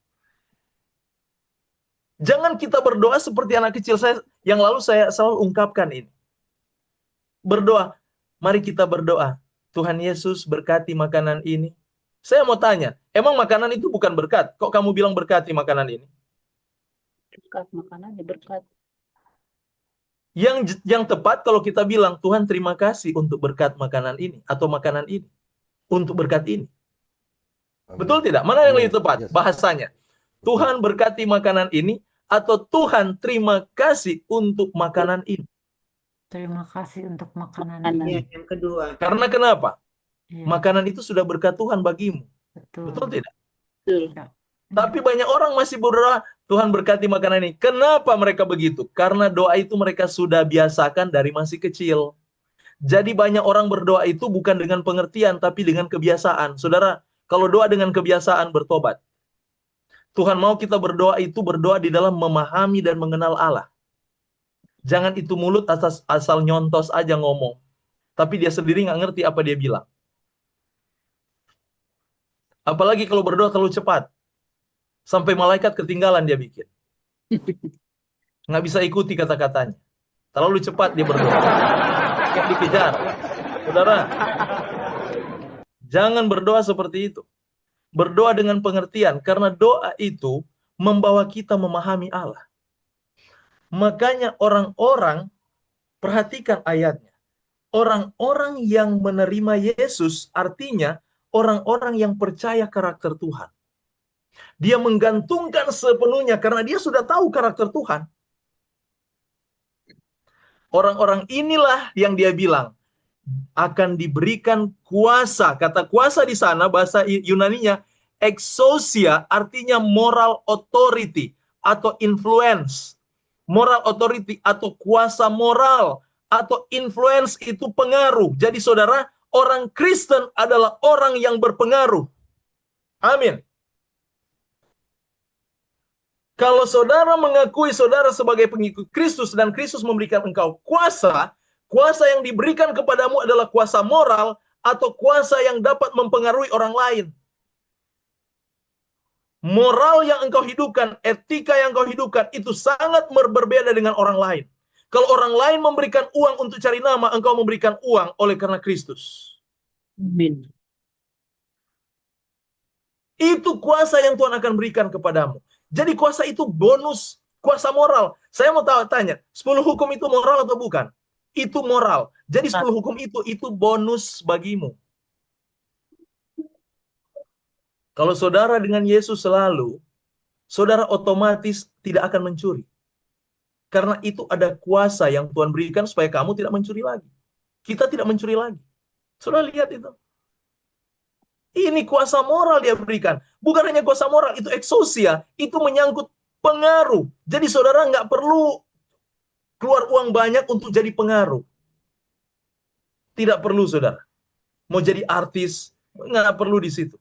Jangan kita berdoa seperti anak kecil. Yang lalu saya selalu ungkapkan ini. Berdoa, mari kita berdoa. Tuhan Yesus berkati makanan ini. Saya mau tanya, emang makanan itu bukan berkat? Kok kamu bilang berkati makanan ini? Berkat makanannya, berkat. Yang tepat kalau kita bilang, Tuhan terima kasih untuk berkat makanan ini atau makanan ini, untuk berkat ini. Betul tidak? Mana yang lebih tepat bahasanya? Tuhan berkati makanan ini atau Tuhan terima kasih untuk makanan ini? Terima kasih untuk makanan Ya, ini. yang kedua. Karena kenapa? Iya, Makanan itu sudah berkat Tuhan bagimu. betul. Betul tidak? Betul. Ya. Tapi banyak orang masih berdoa, Tuhan berkati makanan ini. Kenapa mereka begitu? Karena doa itu mereka sudah biasakan dari masih kecil. Jadi banyak orang berdoa itu bukan dengan pengertian, tapi dengan kebiasaan. Saudara, kalau doa dengan kebiasaan, bertobat. Tuhan mau kita berdoa itu berdoa di dalam memahami dan mengenal Allah. Jangan itu mulut asal nyontos aja ngomong. Tapi dia sendiri nggak ngerti apa dia bilang. Apalagi kalau berdoa terlalu cepat. Sampai malaikat ketinggalan dia bikin. Nggak bisa ikuti kata-katanya. Terlalu cepat dia berdoa. Kayak dikejar. Saudara, jangan berdoa seperti itu. Berdoa dengan pengertian. Karena doa itu membawa kita memahami Allah. Makanya orang-orang, perhatikan ayatnya. Orang-orang yang menerima Yesus artinya orang-orang yang percaya karakter Tuhan. Dia menggantungkan sepenuhnya karena dia sudah tahu karakter Tuhan. Orang-orang inilah yang dia bilang akan diberikan kuasa. Kata kuasa di sana bahasa Yunaninya exousia, artinya moral authority atau influence. Moral authority atau kuasa moral atau influence itu pengaruh. Jadi saudara, orang Kristen adalah orang yang berpengaruh. Amin. Kalau saudara mengakui saudara sebagai pengikut Kristus dan Kristus memberikan engkau kuasa, kuasa yang diberikan kepadamu adalah kuasa moral atau kuasa yang dapat mempengaruhi orang lain. Moral yang engkau hidupkan, etika yang engkau hidupkan itu sangat berbeda dengan orang lain. Kalau orang lain memberikan uang untuk cari nama, engkau memberikan uang oleh karena Kristus. Amin. Itu kuasa yang Tuhan akan berikan kepadamu. Jadi kuasa itu bonus, kuasa moral. Saya mau tanya, 10 hukum itu moral atau bukan? Itu moral. Jadi 10 hukum itu bonus bagimu. Kalau saudara dengan Yesus selalu, saudara otomatis tidak akan mencuri. Karena itu ada kuasa yang Tuhan berikan supaya kamu tidak mencuri lagi. Kita tidak mencuri lagi. Saudara lihat itu. Ini kuasa moral dia berikan. Bukan hanya kuasa moral, itu exousia. Itu menyangkut pengaruh. Jadi saudara nggak perlu keluar uang banyak untuk jadi pengaruh. Tidak perlu saudara. Mau jadi artis, nggak perlu di situ.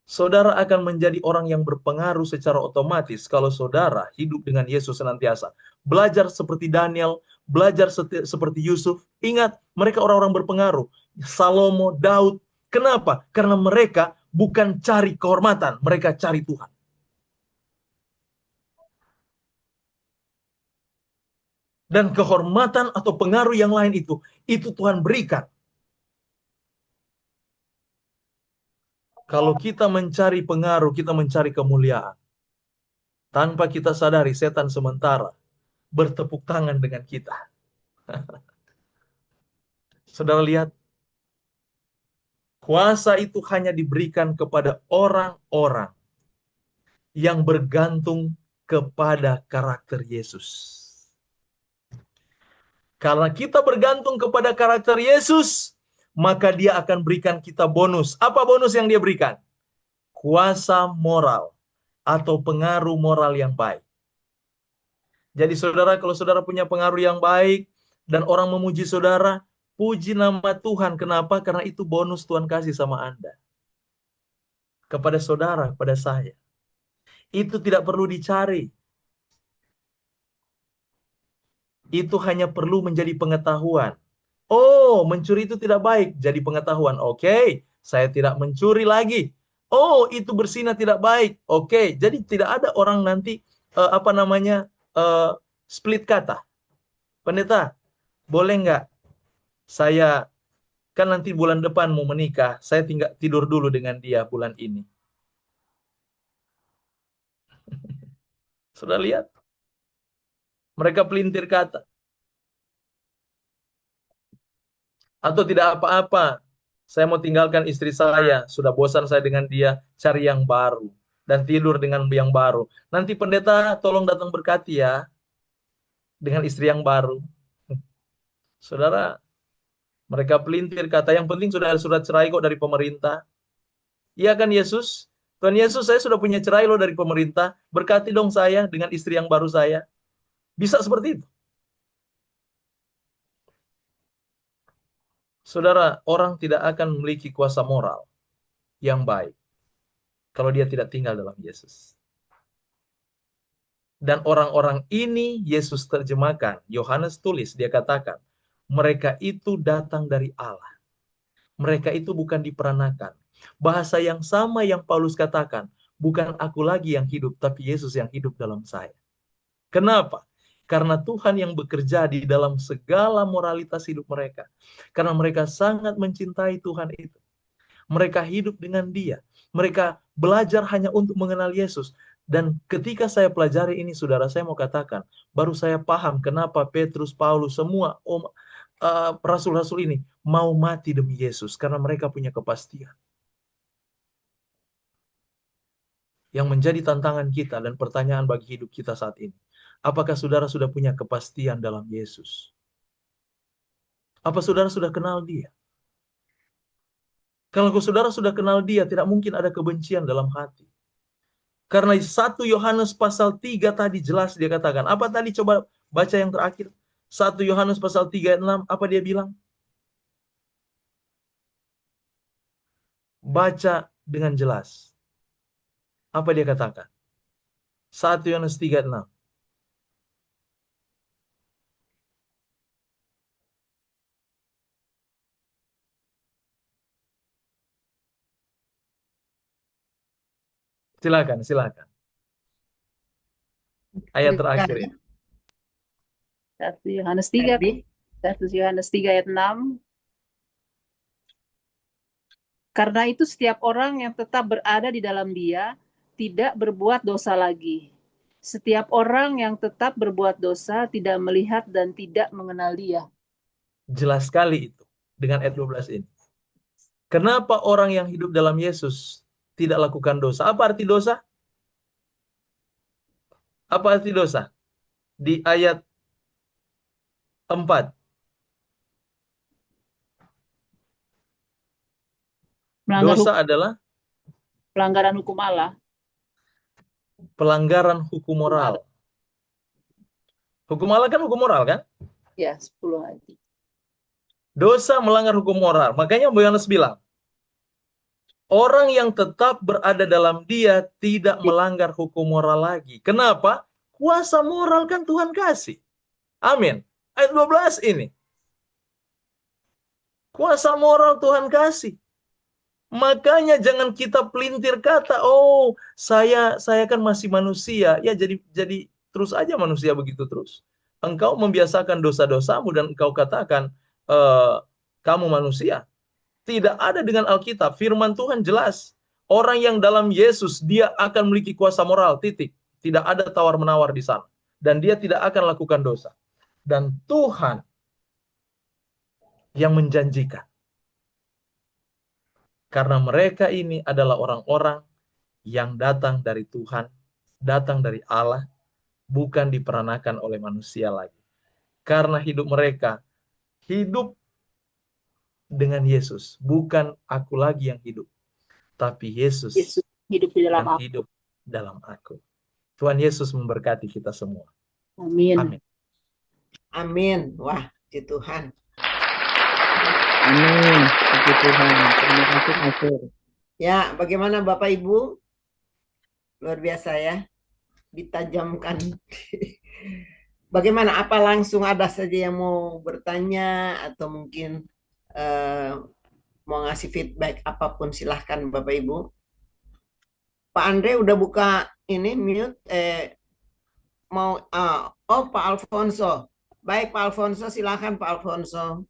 Saudara akan menjadi orang yang berpengaruh secara otomatis kalau saudara hidup dengan Yesus senantiasa. Belajar seperti Daniel, belajar seperti Yusuf. Ingat, mereka orang-orang berpengaruh. Salomo, Daud. Kenapa? Karena mereka bukan cari kehormatan, mereka cari Tuhan. Dan kehormatan atau pengaruh yang lain itu Tuhan berikan. Kalau kita mencari pengaruh, kita mencari kemuliaan. Tanpa kita sadari, setan sementara bertepuk tangan dengan kita. Saudara lihat, kuasa itu hanya diberikan kepada orang-orang yang bergantung kepada karakter Yesus. Karena kita bergantung kepada karakter Yesus, maka dia akan berikan kita bonus. Apa bonus yang dia berikan? Kuasa moral atau pengaruh moral yang baik. Jadi saudara, kalau saudara punya pengaruh yang baik dan orang memuji saudara, puji nama Tuhan. Kenapa? Karena itu bonus Tuhan kasih sama Anda. Kepada saudara, pada saya. Itu tidak perlu dicari. Itu hanya perlu menjadi pengetahuan. Oh, mencuri itu tidak baik. Jadi pengetahuan. Oke, saya tidak mencuri lagi. Oh, itu berzina tidak baik. Oke, jadi tidak ada orang nanti split kata. Pendeta, boleh nggak saya kan nanti bulan depan mau menikah, saya tinggal tidur dulu dengan dia bulan ini. Sudah lihat? Mereka pelintir kata. Atau tidak apa-apa, saya mau tinggalkan istri saya, sudah bosan saya dengan dia, cari yang baru. Dan tidur dengan yang baru. Nanti pendeta tolong datang berkati ya, dengan istri yang baru. Saudara, mereka pelintir kata, yang penting sudah ada surat cerai kok dari pemerintah. Iya kan Yesus? Tuhan Yesus, saya sudah punya cerai loh dari pemerintah, berkati dong saya dengan istri yang baru saya. Bisa seperti itu. Saudara, orang tidak akan memiliki kuasa moral yang baik kalau dia tidak tinggal dalam Yesus. Dan orang-orang ini Yesus terjemahkan, Yohanes tulis, dia katakan, mereka itu datang dari Allah. Mereka itu bukan diperanakan. Bahasa yang sama yang Paulus katakan, bukan aku lagi yang hidup, tapi Yesus yang hidup dalam saya. Kenapa? Karena Tuhan yang bekerja di dalam segala moralitas hidup mereka. Karena mereka sangat mencintai Tuhan itu. Mereka hidup dengan Dia. Mereka belajar hanya untuk mengenal Yesus. Dan ketika saya pelajari ini, saudara, saya mau katakan, baru saya paham kenapa Petrus, Paulus, semua rasul-rasul ini mau mati demi Yesus. Karena mereka punya kepastian. Yang menjadi tantangan kita dan pertanyaan bagi hidup kita saat ini. Apakah saudara sudah punya kepastian dalam Yesus? Apa saudara sudah kenal Dia? Kalau saudara sudah kenal Dia, tidak mungkin ada kebencian dalam hati. Karena 1 Yohanes pasal 3 tadi jelas dia katakan. Apa tadi, coba baca yang terakhir. 1 Yohanes pasal 3 ayat 6, apa dia bilang? Baca dengan jelas. Apa dia katakan? 1 Yohanes 3 ayat 6. Silakan. Ayat terakhir ini. 1 Yohanes 3, Tadi 1 Yohanes 3 ayat 6. Karena itu setiap orang yang tetap berada di dalam Dia tidak berbuat dosa lagi. Setiap orang yang tetap berbuat dosa tidak melihat dan tidak mengenal Dia. Jelas sekali itu dengan ayat 12 ini. Kenapa orang yang hidup dalam Yesus tidak lakukan dosa? Apa arti dosa? Apa arti dosa? Di ayat 4. Dosa adalah pelanggaran hukum Allah. Pelanggaran hukum moral. Hukum Allah kan hukum moral kan? Ya, 10 ayat. Dosa melanggar hukum moral. Makanya Yohanes bilang, orang yang tetap berada dalam Dia tidak melanggar hukum moral lagi. Kenapa? Kuasa moral kan Tuhan kasih. Amin. Ayat 12 ini. Kuasa moral Tuhan kasih. Makanya jangan kita pelintir kata, oh saya kan masih manusia. Ya jadi terus aja manusia begitu terus. Engkau membiasakan dosa-dosamu dan engkau katakan kamu manusia. Tidak ada dengan Alkitab. Firman Tuhan jelas. Orang yang dalam Yesus, dia akan memiliki kuasa moral, titik. Tidak ada tawar-menawar di sana. Dan dia tidak akan lakukan dosa. Dan Tuhan yang menjanjikan. Karena mereka ini adalah orang-orang yang datang dari Tuhan, datang dari Allah, bukan diperanakan oleh manusia lagi. Karena hidup mereka, hidup dengan Yesus. Bukan aku lagi yang hidup, tapi Yesus hidup di dalam yang aku. hidup dalam aku. Tuhan Yesus memberkati kita semua. Amin. Amin. amin. Wah, puji Tuhan. Amin. Puji Tuhan. Terima kasih, Pastor. Ya, bagaimana Bapak Ibu? Luar biasa ya. Ditajamkan. Bagaimana? Apa langsung ada saja yang mau bertanya atau mungkin mau ngasih feedback apapun, silahkan Bapak Ibu. Pak Andre udah buka ini mute. Pak Alfonso. Baik Pak Alfonso, silahkan Pak Alfonso.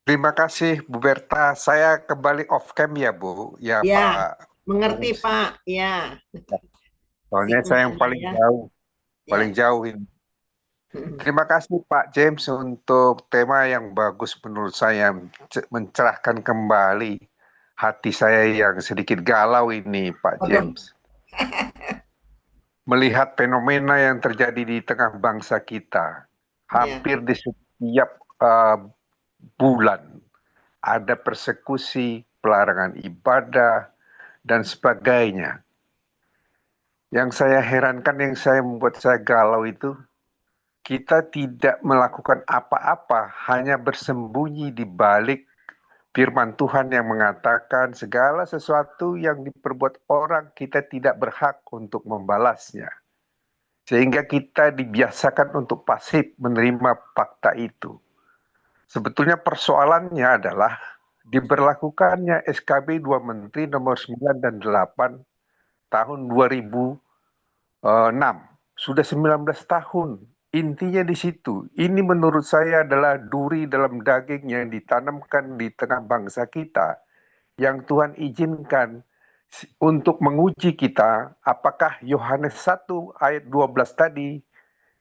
Terima kasih Bu Berta. Saya kembali off cam ya Bu. Ya, Ya, Pak. mengerti Pak. Ya. Soalnya saya yang paling ya. jauh, Ya. paling jauh ini. Terima kasih Pak James untuk tema yang bagus menurut saya, mencerahkan kembali hati saya yang sedikit galau ini Pak Waduh. James. Melihat fenomena yang terjadi di tengah bangsa kita, hampir di setiap bulan ada persekusi, pelarangan ibadah, dan sebagainya. Yang saya herankan, yang saya membuat saya galau itu, kita tidak melakukan apa-apa, hanya bersembunyi di balik firman Tuhan yang mengatakan segala sesuatu yang diperbuat orang, kita tidak berhak untuk membalasnya. Sehingga kita dibiasakan untuk pasif menerima fakta itu. Sebetulnya persoalannya adalah diberlakukannya SKB 2 Menteri nomor 9 dan 8 tahun 2006. Sudah 19 tahun. Intinya di situ. Ini menurut saya adalah duri dalam daging yang ditanamkan di tengah bangsa kita, yang Tuhan izinkan untuk menguji kita, apakah Yohanes 1 ayat 12 tadi,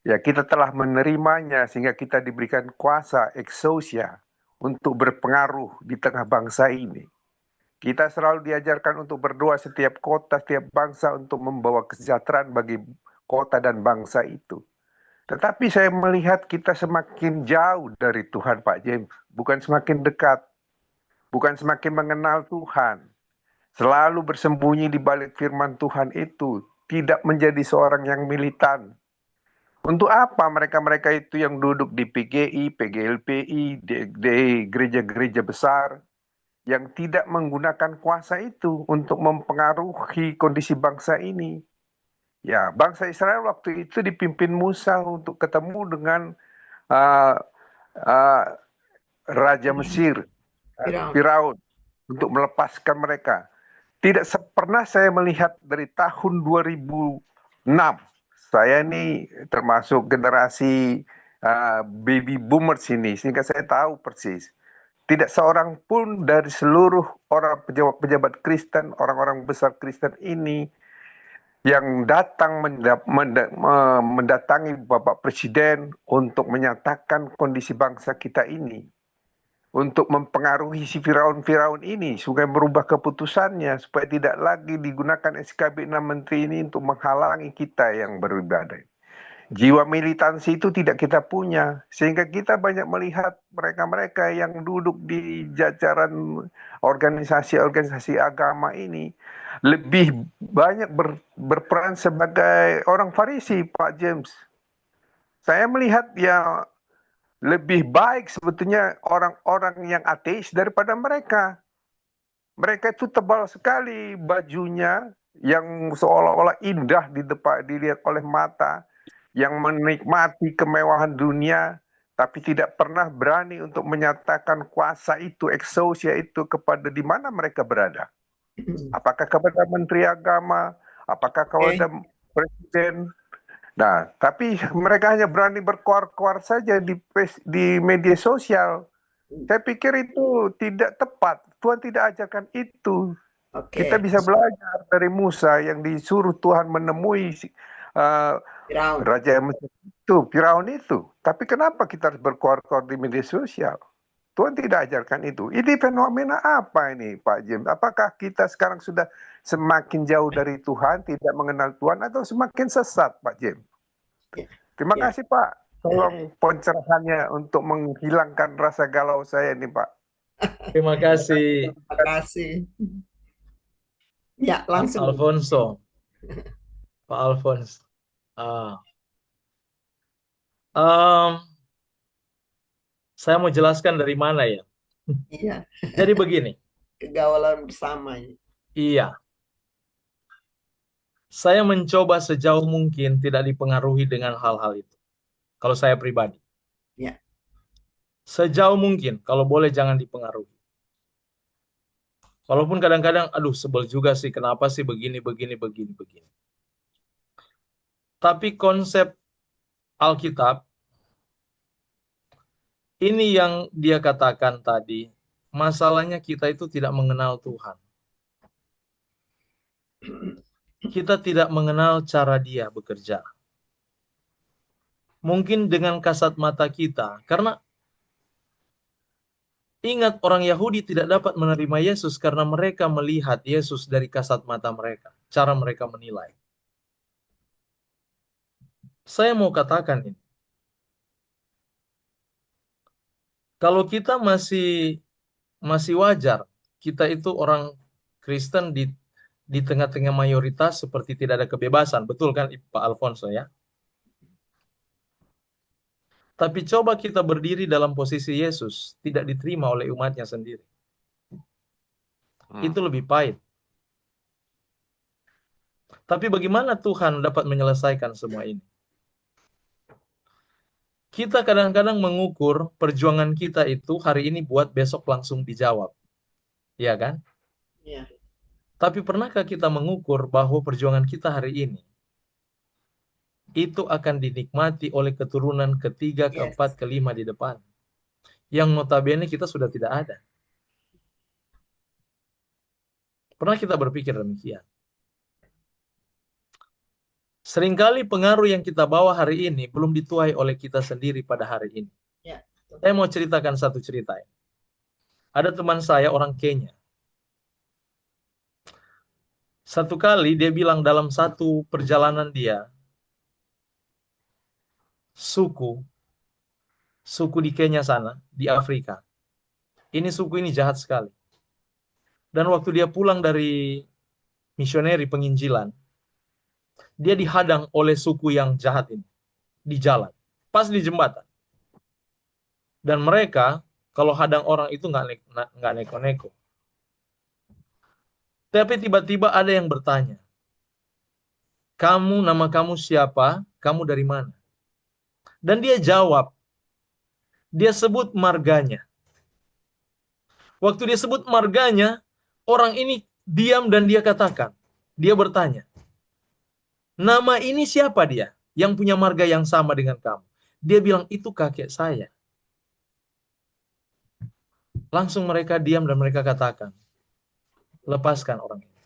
ya kita telah menerimanya sehingga kita diberikan kuasa exousia untuk berpengaruh di tengah bangsa ini. Kita selalu diajarkan untuk berdoa setiap kota, setiap bangsa untuk membawa kesejahteraan bagi kota dan bangsa itu. Tetapi saya melihat kita semakin jauh dari Tuhan, Pak James. Bukan semakin dekat. Bukan semakin mengenal Tuhan. Selalu bersembunyi di balik firman Tuhan itu. Tidak menjadi seorang yang militan. Untuk apa mereka-mereka itu yang duduk di PGI, PGLPI, di gereja-gereja besar, yang tidak menggunakan kuasa itu untuk mempengaruhi kondisi bangsa ini? Ya, bangsa Israel waktu itu dipimpin Musa untuk ketemu dengan Raja Mesir, Firaun, untuk melepaskan mereka. Tidak pernah saya melihat dari tahun 2006, saya ini termasuk generasi baby boomers ini, sehingga saya tahu persis. Tidak seorang pun dari seluruh orang pejabat-pejabat Kristen, orang-orang besar Kristen ini, yang datang mendatangi Bapak Presiden untuk menyatakan kondisi bangsa kita ini, untuk mempengaruhi si Firaun-Firaun ini supaya merubah keputusannya, supaya tidak lagi digunakan SKB 6 Menteri ini untuk menghalangi kita yang beribadah. Jiwa militansi itu tidak kita punya, sehingga kita banyak melihat mereka-mereka yang duduk di jajaran organisasi-organisasi agama ini lebih banyak berperan sebagai orang Farisi, Pak James. Saya melihat ya lebih baik sebetulnya orang-orang yang ateis daripada mereka. Mereka itu tebal sekali bajunya, yang seolah-olah indah di depan dilihat oleh mata, yang menikmati kemewahan dunia, tapi tidak pernah berani untuk menyatakan kuasa itu, exousia itu kepada di mana mereka berada. Apakah kepada Menteri Agama, apakah kepada Presiden. Nah, tapi mereka hanya berani berkoar-koar saja di media sosial. Saya pikir itu tidak tepat. Tuhan tidak ajarkan itu. Kita bisa belajar dari Musa yang disuruh Tuhan menemui Raja Mesir itu, Firaun itu. Tapi kenapa kita harus berkoar-koar di media sosial? Tuhan tidak ajarkan itu. Ini fenomena apa ini, Pak James? Apakah kita sekarang sudah semakin jauh dari Tuhan, tidak mengenal Tuhan, atau semakin sesat, Pak James? Terima kasih, Pak. Tolong pencerahannya untuk menghilangkan rasa galau saya ini, Pak. Terima kasih. Terima kasih. Ya, langsung. Alfonso. Pak Alfons. Saya mau jelaskan dari mana ya. Iya. Jadi begini. Kegawalan bersama. Iya. Saya mencoba sejauh mungkin tidak dipengaruhi dengan hal-hal itu. Kalau saya pribadi. Ya. Sejauh mungkin, kalau boleh jangan dipengaruhi. Walaupun kadang-kadang, aduh sebel juga sih, kenapa sih begini. Tapi konsep Alkitab, ini yang dia katakan tadi, masalahnya kita itu tidak mengenal Tuhan. Kita tidak mengenal cara dia bekerja. Mungkin dengan kasat mata kita. Karena ingat, orang Yahudi tidak dapat menerima Yesus karena mereka melihat Yesus dari kasat mata mereka. Cara mereka menilai. Saya mau katakan ini. Kalau kita masih wajar, kita itu orang Kristen di tengah-tengah mayoritas seperti tidak ada kebebasan. Betul kan Pak Alfonso ya? Tapi coba kita berdiri dalam posisi Yesus, tidak diterima oleh umatnya sendiri. Itu lebih pahit. Tapi bagaimana Tuhan dapat menyelesaikan semua ini? Kita kadang-kadang mengukur perjuangan kita itu hari ini buat besok langsung dijawab. Iya kan? Iya. Tapi pernahkah kita mengukur bahwa perjuangan kita hari ini itu akan dinikmati oleh keturunan ketiga, Yes. keempat, kelima di depan? Yang notabene kita sudah tidak ada. Pernah kita berpikir demikian? Seringkali pengaruh yang kita bawa hari ini belum dituai oleh kita sendiri pada hari ini. Ya. Saya mau ceritakan satu cerita. Ada teman saya orang Kenya. Satu kali dia bilang dalam satu perjalanan dia, suku di Kenya sana, di Afrika. Ini suku ini jahat sekali. Dan waktu dia pulang dari misioneri penginjilan, dia dihadang oleh suku yang jahat ini di jalan, pas di jembatan. Dan mereka kalau hadang orang itu nggak neko-neko. Tapi tiba-tiba ada yang bertanya, nama kamu siapa? Kamu dari mana? Dan dia jawab, dia sebut marganya. Waktu dia sebut marganya, orang ini diam dan dia katakan, dia bertanya, nama ini siapa dia? Yang punya marga yang sama dengan kamu. Dia bilang, itu kakek saya. Langsung mereka diam dan mereka katakan, lepaskan orang ini.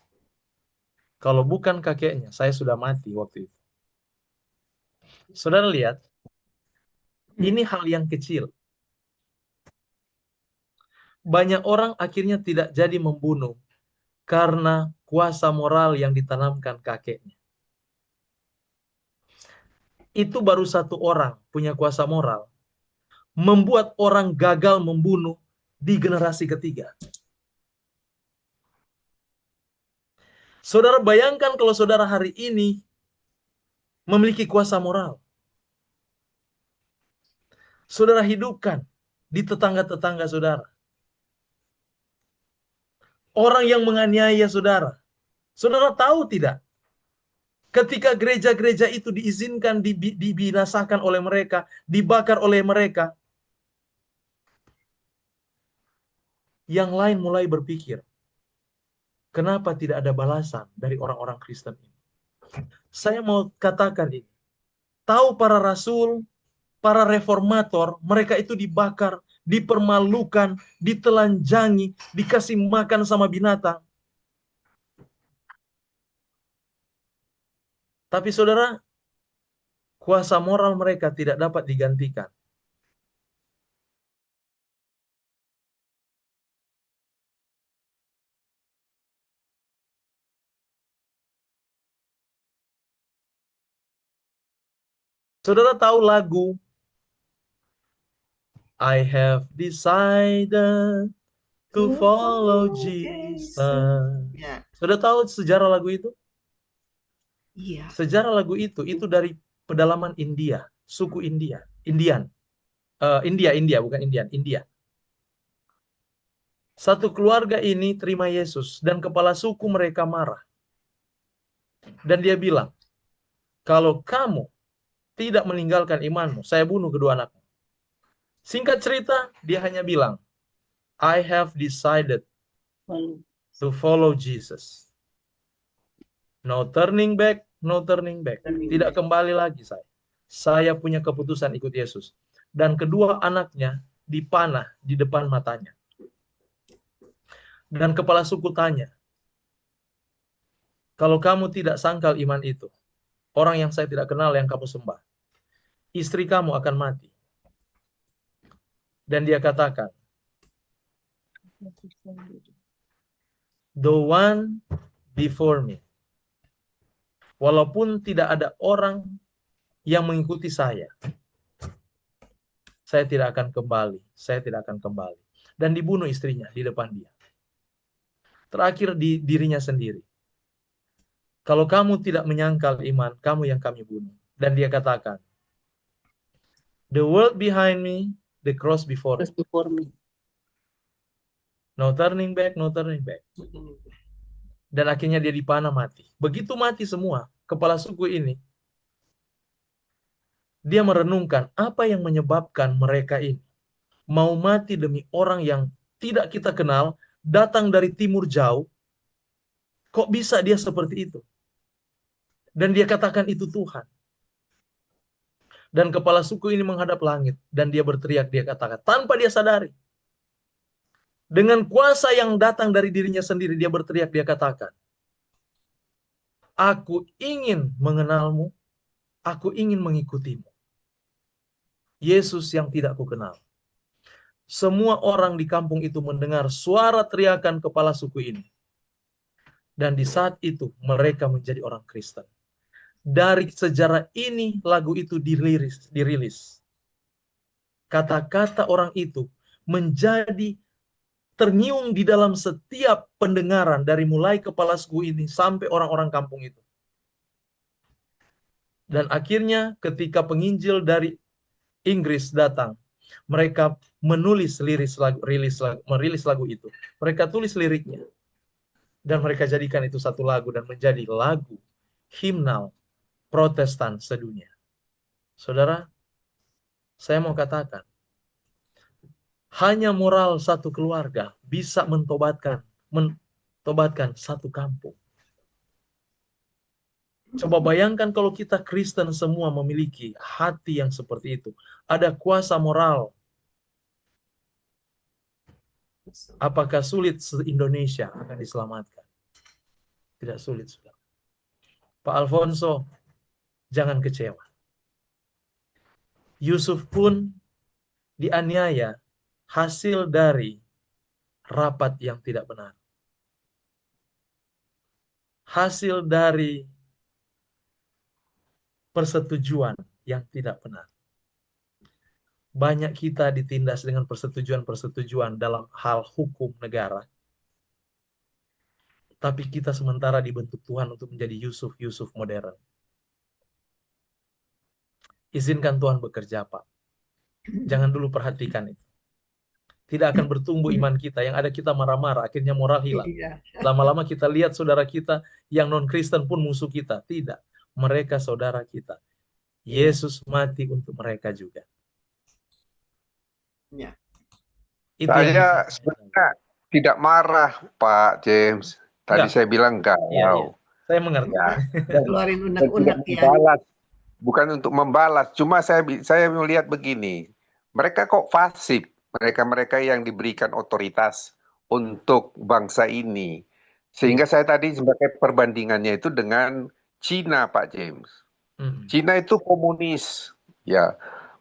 Kalau bukan kakeknya, saya sudah mati waktu itu. Saudara lihat, ini hal yang kecil. Banyak orang akhirnya tidak jadi membunuh karena kuasa moral yang ditanamkan kakeknya. Itu baru satu orang punya kuasa moral, membuat orang gagal membunuh di generasi ketiga. Saudara bayangkan kalau saudara hari ini memiliki kuasa moral. Saudara hidupkan di tetangga-tetangga saudara. Orang yang menganiaya saudara. Saudara tahu tidak? Ketika gereja-gereja itu diizinkan dibinasakan oleh mereka, dibakar oleh mereka, yang lain mulai berpikir, kenapa tidak ada balasan dari orang-orang Kristen ini? Saya mau katakan ini. Tahu para rasul, para reformator, mereka itu dibakar, dipermalukan, ditelanjangi, dikasih makan sama binatang. Tapi saudara, kuasa moral mereka tidak dapat digantikan. Saudara tahu lagu I have decided to follow Jesus. Ya. Saudara tahu sejarah lagu itu? Iya. Sejarah lagu itu dari pedalaman India, suku India, Indian. India, bukan Indian, India. Satu keluarga ini terima Yesus dan kepala suku mereka marah. Dan dia bilang, kalau kamu tidak meninggalkan imanmu, saya bunuh kedua anakmu. Singkat cerita, dia hanya bilang, I have decided to follow Jesus. No turning back, no turning back. Tidak kembali lagi saya. Saya punya keputusan ikut Yesus. Dan kedua anaknya dipanah di depan matanya. Dan kepala suku tanya, kalau kamu tidak sangkal iman itu, orang yang saya tidak kenal yang kamu sembah, istri kamu akan mati. Dan dia katakan, the one before me. Walaupun tidak ada orang yang mengikuti saya tidak akan kembali. Saya tidak akan kembali. Dan dibunuh istrinya di depan dia. Terakhir di dirinya sendiri. Kalau kamu tidak menyangkal iman, kamu yang kami bunuh. Dan dia katakan, the world behind me, the cross before me. before me. No turning back, no turning back. Dan akhirnya dia dipanah mati. Begitu mati semua, kepala suku ini, dia merenungkan apa yang menyebabkan mereka ini mau mati demi orang yang tidak kita kenal, datang dari timur jauh. Kok bisa dia seperti itu? Dan dia katakan itu Tuhan. Dan kepala suku ini menghadap langit. Dan dia berteriak, dia katakan, tanpa dia sadari. Dengan kuasa yang datang dari dirinya sendiri, dia berteriak, dia katakan, aku ingin mengenalmu, aku ingin mengikutimu. Yesus yang tidak kukenal. Semua orang di kampung itu mendengar suara teriakan kepala suku ini. Dan di saat itu mereka menjadi orang Kristen. Dari sejarah ini lagu itu dirilis. Kata-kata orang itu menjadi ternyium di dalam setiap pendengaran dari mulai kepala suku ini sampai orang-orang kampung itu. Dan akhirnya ketika penginjil dari Inggris datang, mereka merilis lagu itu. Mereka tulis liriknya. Dan mereka jadikan itu satu lagu dan menjadi lagu himnal Protestan sedunia. Saudara, saya mau katakan, hanya moral satu keluarga bisa mentobatkan satu kampung. Coba bayangkan kalau kita Kristen semua memiliki hati yang seperti itu. Ada kuasa moral. Apakah sulit se-Indonesia akan diselamatkan? Tidak sulit, sudah. Pak Alfonso, jangan kecewa. Yusuf pun dianiaya hasil dari rapat yang tidak benar. Hasil dari persetujuan yang tidak benar. Banyak kita ditindas dengan persetujuan-persetujuan dalam hal hukum negara. Tapi kita sementara dibentuk Tuhan untuk menjadi Yusuf modern. Izinkan Tuhan bekerja, Pak. Jangan dulu perhatikan itu. Tidak akan bertumbuh iman kita. Yang ada kita marah-marah, akhirnya moral hilang. Lama-lama kita lihat saudara kita yang non-Kristen pun musuh kita. Tidak. Mereka saudara kita. Yesus mati untuk mereka juga. Ya. Itu yang Saya bisa sebenarnya tidak marah, Pak James. Tadi Enggak. saya bilang Iya. galau. Saya mengerti. Ya. Keluarin Dan unek-unek tidak ya. membalas. Bukan untuk membalas. Cuma saya melihat begini. Mereka kok fasik. Mereka-mereka yang diberikan otoritas untuk bangsa ini. Sehingga saya tadi sebagai perbandingannya itu dengan Cina, Pak James. Cina itu komunis. Ya.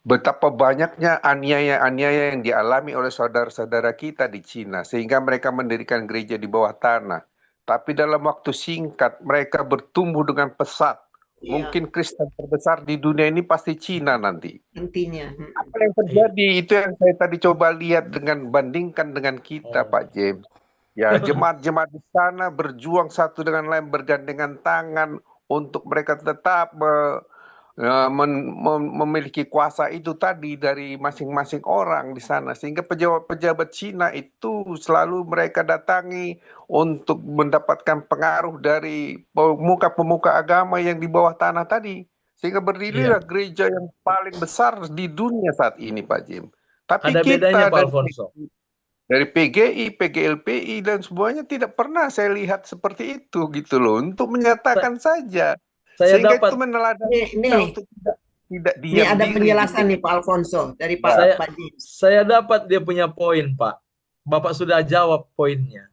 Betapa banyaknya aniaya-aniaya yang dialami oleh saudara-saudara kita di Cina. Sehingga mereka mendirikan gereja di bawah tanah. Tapi dalam waktu singkat mereka bertumbuh dengan pesat. Mungkin Kristen terbesar di dunia ini pasti Cina nanti. Nantinya. Apa yang terjadi itu yang saya tadi coba lihat bandingkan dengan kita, Pak James. Ya, jemaat-jemaat di sana berjuang satu dengan lain, bergandengan tangan untuk mereka tetap memiliki kuasa itu tadi dari masing-masing orang di sana. Sehingga pejabat-pejabat Cina itu selalu mereka datangi untuk mendapatkan pengaruh dari pemuka-pemuka agama yang di bawah tanah tadi. Sehingga berdirilah gereja yang paling besar di dunia saat ini, Pak Jim. Tapi ada kita bedanya, Pak Alfonso. Dari PGI, PGLPI dan semuanya tidak pernah saya lihat seperti itu gitu loh. Untuk menyatakan saja. Sehingga itu meneladani kita untuk tidak diam. Ini ada penjelasan nih Pak Alfonso dari Pak James. Saya dapat dia punya poin, Pak. Bapak sudah jawab poinnya.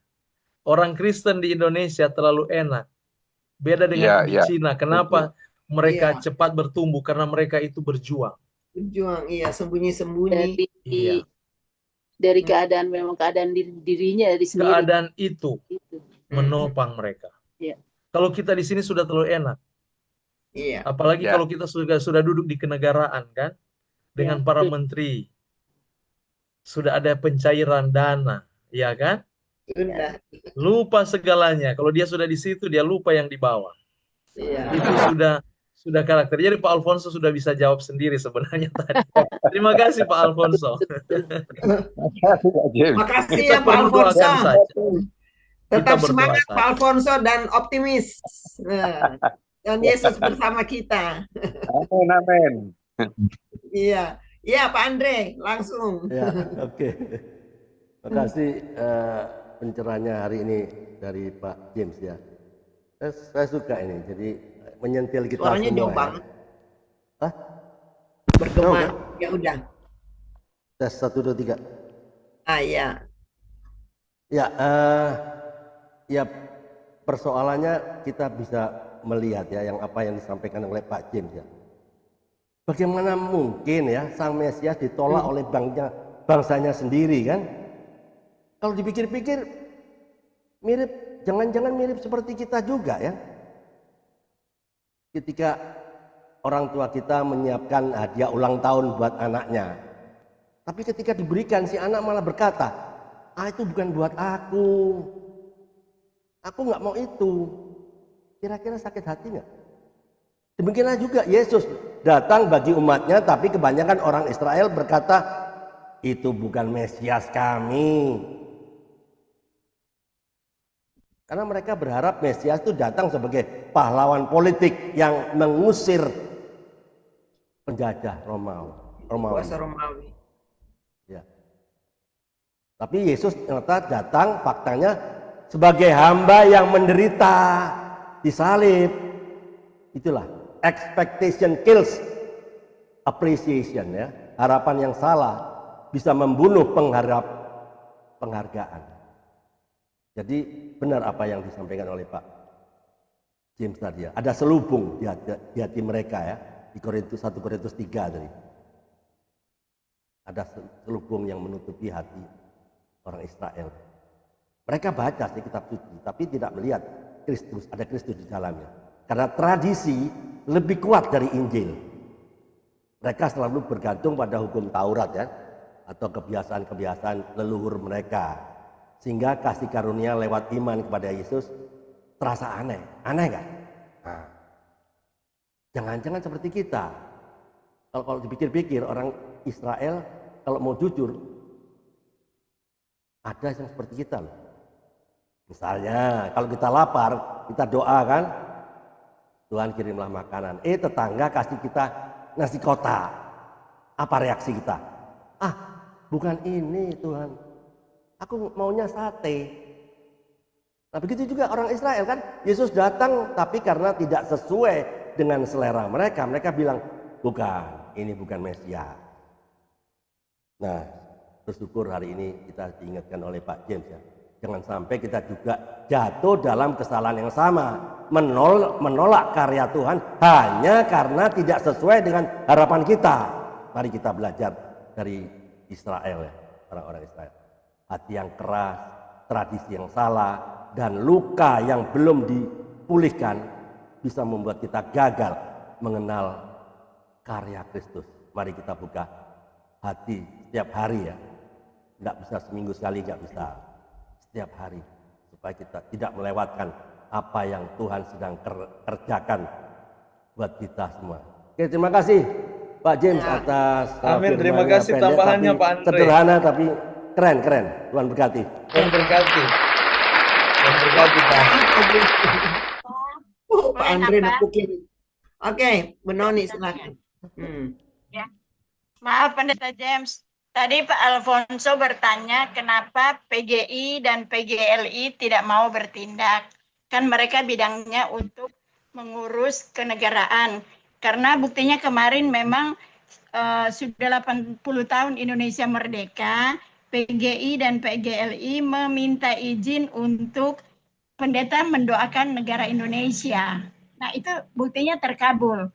Orang Kristen di Indonesia terlalu enak. Beda dengan di Cina. Kenapa mereka cepat bertumbuh? Karena mereka itu berjuang. Berjuang, iya, sembunyi-sembunyi. Iya. Dari keadaan, memang keadaan dirinya, dari sendiri. Keadaan itu Gitu. menopang mereka. Iya. Kalau kita di sini sudah terlalu enak, Iya. apalagi Ya. kalau kita sudah duduk di kenegaraan kan, dengan Ya. para menteri, sudah ada pencairan dana, ya kan? Sudah. Lupa segalanya. Kalau dia sudah di situ, dia lupa yang di bawah. Iya. Itu sudah karakter. Jadi Pak Alfonso sudah bisa jawab sendiri sebenarnya tadi. Terima kasih Pak Alfonso. Makasih Pak James. Makasih Kita ya Pak perlu Alfonso. doakan saja. Tetap berdoa semangat saja. Pak Alfonso dan optimis. Nah, dan Yesus bersama kita. Amin, amin. Iya. Iya Pak Andre, langsung. Ya, oke. Makasih pencerahannya hari ini dari Pak James ya. Saya suka ini, jadi menyentil kita Suaranya semua. jauh Ya. banget. Hah? Bergema. Jauh, Ya udah. Tes 1, 2, 3. Ah iya. Ya, ya persoalannya kita bisa melihat ya yang apa yang disampaikan oleh Pak James ya. Bagaimana mungkin ya Sang Mesias ditolak oleh bangsanya sendiri kan? Kalau dipikir-pikir mirip, jangan-jangan mirip seperti kita juga ya. Ketika orang tua kita menyiapkan hadiah ulang tahun buat anaknya, tapi ketika diberikan si anak malah berkata, itu bukan buat aku nggak mau itu. Kira-kira sakit hati nggak? Demikianlah juga Yesus datang bagi umatnya, tapi kebanyakan orang Israel berkata, itu bukan Mesias kami. Karena mereka berharap Mesias itu datang sebagai pahlawan politik yang mengusir penjajah Romawi. Kuasa Romawi. Ya. Tapi Yesus ternyata datang faktanya sebagai hamba yang menderita, disalib. Itulah expectation kills appreciation ya. Harapan yang salah bisa membunuh penghargaan. Jadi benar apa yang disampaikan oleh Pak James tadi ya. Ada selubung di hati mereka ya. Di 1 Korintus 3 tadi. Ada selubung yang menutupi hati orang Israel. Mereka baca sih kitab suci, tapi tidak melihat Kristus, ada Kristus di dalamnya. Karena tradisi lebih kuat dari Injil. Mereka selalu bergantung pada hukum Taurat ya, atau kebiasaan-kebiasaan leluhur mereka. Sehingga kasih karunia lewat iman kepada Yesus terasa aneh. Aneh nggak? Nah, jangan-jangan seperti kita. Kalau dipikir-pikir orang Israel kalau mau jujur, ada yang seperti kita loh. Misalnya kalau kita lapar, kita doa kan, Tuhan kirimlah makanan. Tetangga kasih kita nasi kotak. Apa reaksi kita? Bukan ini Tuhan. Aku maunya sate. Nah begitu juga orang Israel kan. Yesus datang tapi karena tidak sesuai dengan selera mereka. Mereka bilang, bukan, ini bukan Mesias. Nah bersyukur hari ini kita diingatkan oleh Pak James ya. Jangan sampai kita juga jatuh dalam kesalahan yang sama. Menolak karya Tuhan hanya karena tidak sesuai dengan harapan kita. Mari kita belajar dari Israel ya, orang-orang Israel. Hati yang keras, tradisi yang salah, dan luka yang belum dipulihkan bisa membuat kita gagal mengenal karya Kristus. Mari kita buka hati setiap hari ya. Tidak bisa seminggu sekali, nggak bisa. Setiap hari. Supaya kita tidak melewatkan apa yang Tuhan sedang kerjakan buat kita semua. Oke, terima kasih Pak James atas Amin, terima firman-Nya kasih pendek, tambahannya tapi Pak Andre. sederhana tapi keren. Tuhan berkati. Tuhan berkati. Tuhan berkati Pak. Pak Andre nepukin. Oke, Benoni silakan. Ya. Maaf Pendeta James. Tadi Pak Alfonso bertanya kenapa PGI dan PGLI tidak mau bertindak. Kan mereka bidangnya untuk mengurus kenegaraan. Karena buktinya kemarin memang sudah 80 tahun Indonesia merdeka, PGI dan PGLI meminta izin untuk pendeta mendoakan negara Indonesia. Nah itu buktinya terkabul.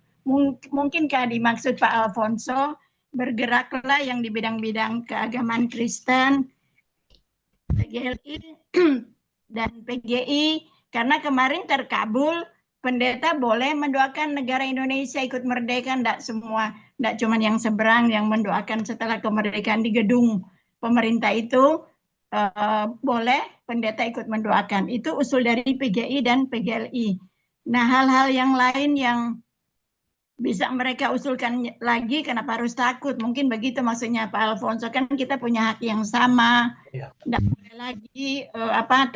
Mungkinkah dimaksud Pak Alfonso bergeraklah yang di bidang-bidang keagamaan Kristen, PGLI dan PGI, karena kemarin terkabul pendeta boleh mendoakan negara Indonesia ikut merdeka, enggak semua, enggak cuma yang seberang yang mendoakan setelah kemerdekaan di gedung pemerintah itu, boleh pendeta ikut mendoakan. Itu usul dari PGI dan PGLI. Nah, hal-hal yang lain yang bisa mereka usulkan lagi, kenapa harus takut? Mungkin begitu maksudnya Pak Alfonso, kan kita punya hak yang sama. Tidak boleh lagi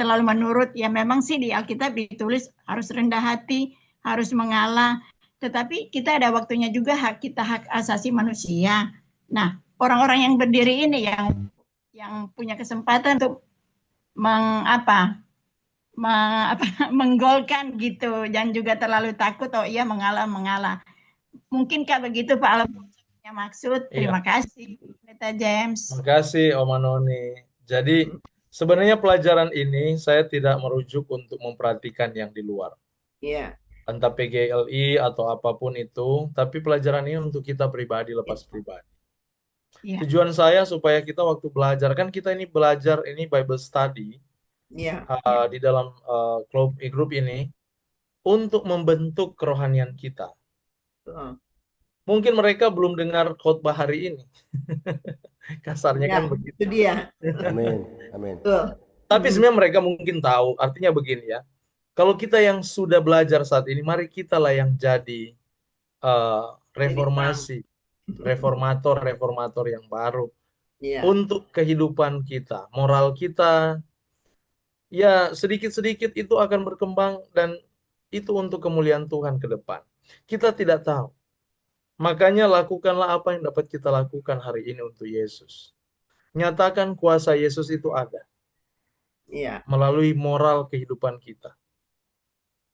terlalu menurut. Ya memang sih di Alkitab ditulis harus rendah hati, harus mengalah. Tetapi kita ada waktunya juga hak kita, hak asasi manusia. Nah, orang-orang yang berdiri ini yang punya kesempatan untuk menggolkan gitu, dan juga terlalu takut, oh iya mengalah. Mungkinkah begitu Pak Alfonso punya maksud? Terima kasih, Pendeta James. Terima kasih Om Anoni. Jadi sebenarnya pelajaran ini saya tidak merujuk untuk memperhatikan yang di luar. Iya. Entah PGLI atau apapun itu, tapi pelajaran ini untuk kita pribadi, lepas pribadi. Iya. Tujuan saya supaya kita waktu belajar, kan kita ini belajar ini Bible study di dalam grup ini untuk membentuk kerohanian kita. Mungkin mereka belum dengar khotbah hari ini. Kasarnya kan begitu. Itu dia. Amin. Amin. Tapi sebenarnya mereka mungkin tahu, artinya begini ya. Kalau kita yang sudah belajar saat ini, mari kitalah yang jadi reformasi, reformator yang baru untuk kehidupan kita, moral kita. Ya sedikit-sedikit itu akan berkembang dan itu untuk kemuliaan Tuhan ke depan. Kita tidak tahu. Makanya lakukanlah apa yang dapat kita lakukan hari ini untuk Yesus. Nyatakan kuasa Yesus itu ada. Melalui moral kehidupan kita.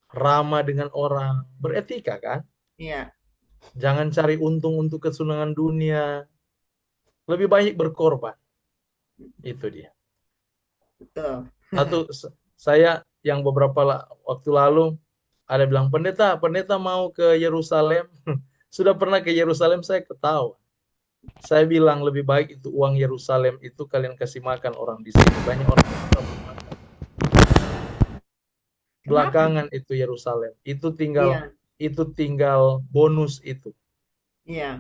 Ramah dengan orang, beretika kan? Jangan cari untung untuk kesenangan dunia. Lebih baik berkorban. Itu dia. Betul. Satu, saya yang beberapa waktu lalu ada bilang, pendeta mau ke Yerusalem. Sudah pernah ke Yerusalem, saya ketawa. Saya bilang lebih baik itu uang Yerusalem itu kalian kasih makan orang di sini. Banyak orang yang makan. Belakangan itu Yerusalem. Itu tinggal bonus itu.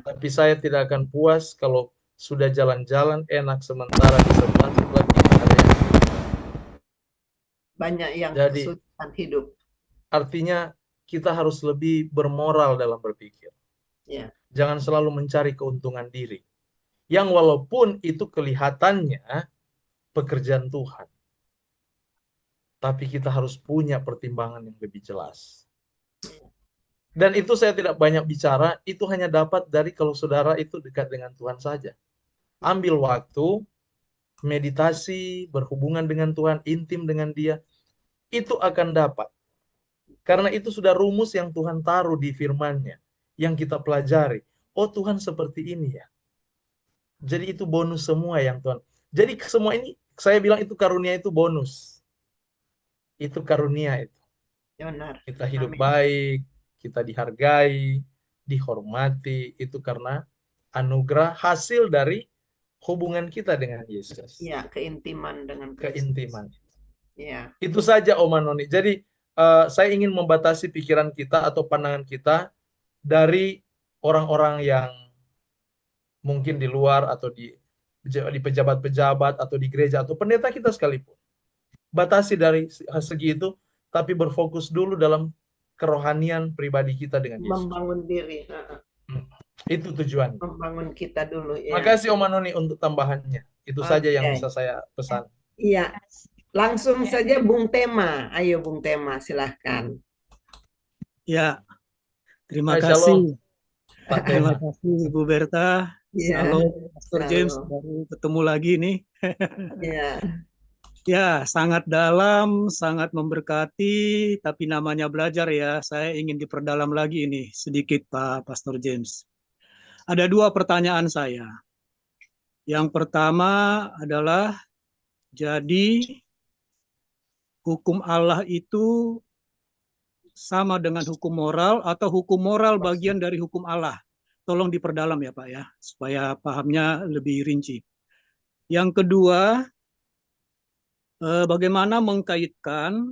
Tapi saya tidak akan puas kalau sudah jalan-jalan enak sementara di sebelah lagi ada yang banyak yang kesulitan hidup. Artinya kita harus lebih bermoral dalam berpikir. Jangan selalu mencari keuntungan diri. Yang walaupun itu kelihatannya pekerjaan Tuhan. Tapi kita harus punya pertimbangan yang lebih jelas. Dan itu saya tidak banyak bicara, itu hanya dapat dari kalau saudara itu dekat dengan Tuhan saja. Ambil waktu, meditasi, berhubungan dengan Tuhan, intim dengan Dia, itu akan dapat. Karena itu sudah rumus yang Tuhan taruh di firman-Nya, yang kita pelajari. Oh Tuhan seperti ini ya. Jadi itu bonus semua yang Tuhan. Jadi semua ini, saya bilang itu karunia itu bonus. Itu karunia itu. Benar. Kita hidup baik, kita dihargai, dihormati, itu karena anugerah hasil dari hubungan kita dengan Yesus. Iya, keintiman dengan Kristus. Keintiman. Iya. Itu saja Om Anoni. Jadi saya ingin membatasi pikiran kita atau pandangan kita dari orang-orang yang mungkin di luar atau di pejabat-pejabat atau di gereja atau pendeta kita sekalipun. Batasi dari segi itu, tapi berfokus dulu dalam kerohanian pribadi kita dengan Yesus. Membangun diri. Itu tujuan. Membangun kita dulu. Ya. Makasih Om Anoni untuk tambahannya. Itu saja yang bisa saya pesan. Iya. Langsung saja Bung Tema. Ayo Bung Tema, silahkan. Ya, terima kasih. Terima kasih Ibu Berta. Halo Pastor James, baru ketemu lagi nih. Ya, sangat dalam, sangat memberkati, tapi namanya belajar ya, saya ingin diperdalam lagi ini sedikit Pak Pastor James. Ada dua pertanyaan saya. Yang pertama adalah, jadi hukum Allah itu sama dengan hukum moral atau hukum moral bagian dari hukum Allah? tolong diperdalam ya Pak ya, supaya pahamnya lebih rinci. Yang kedua, bagaimana mengkaitkan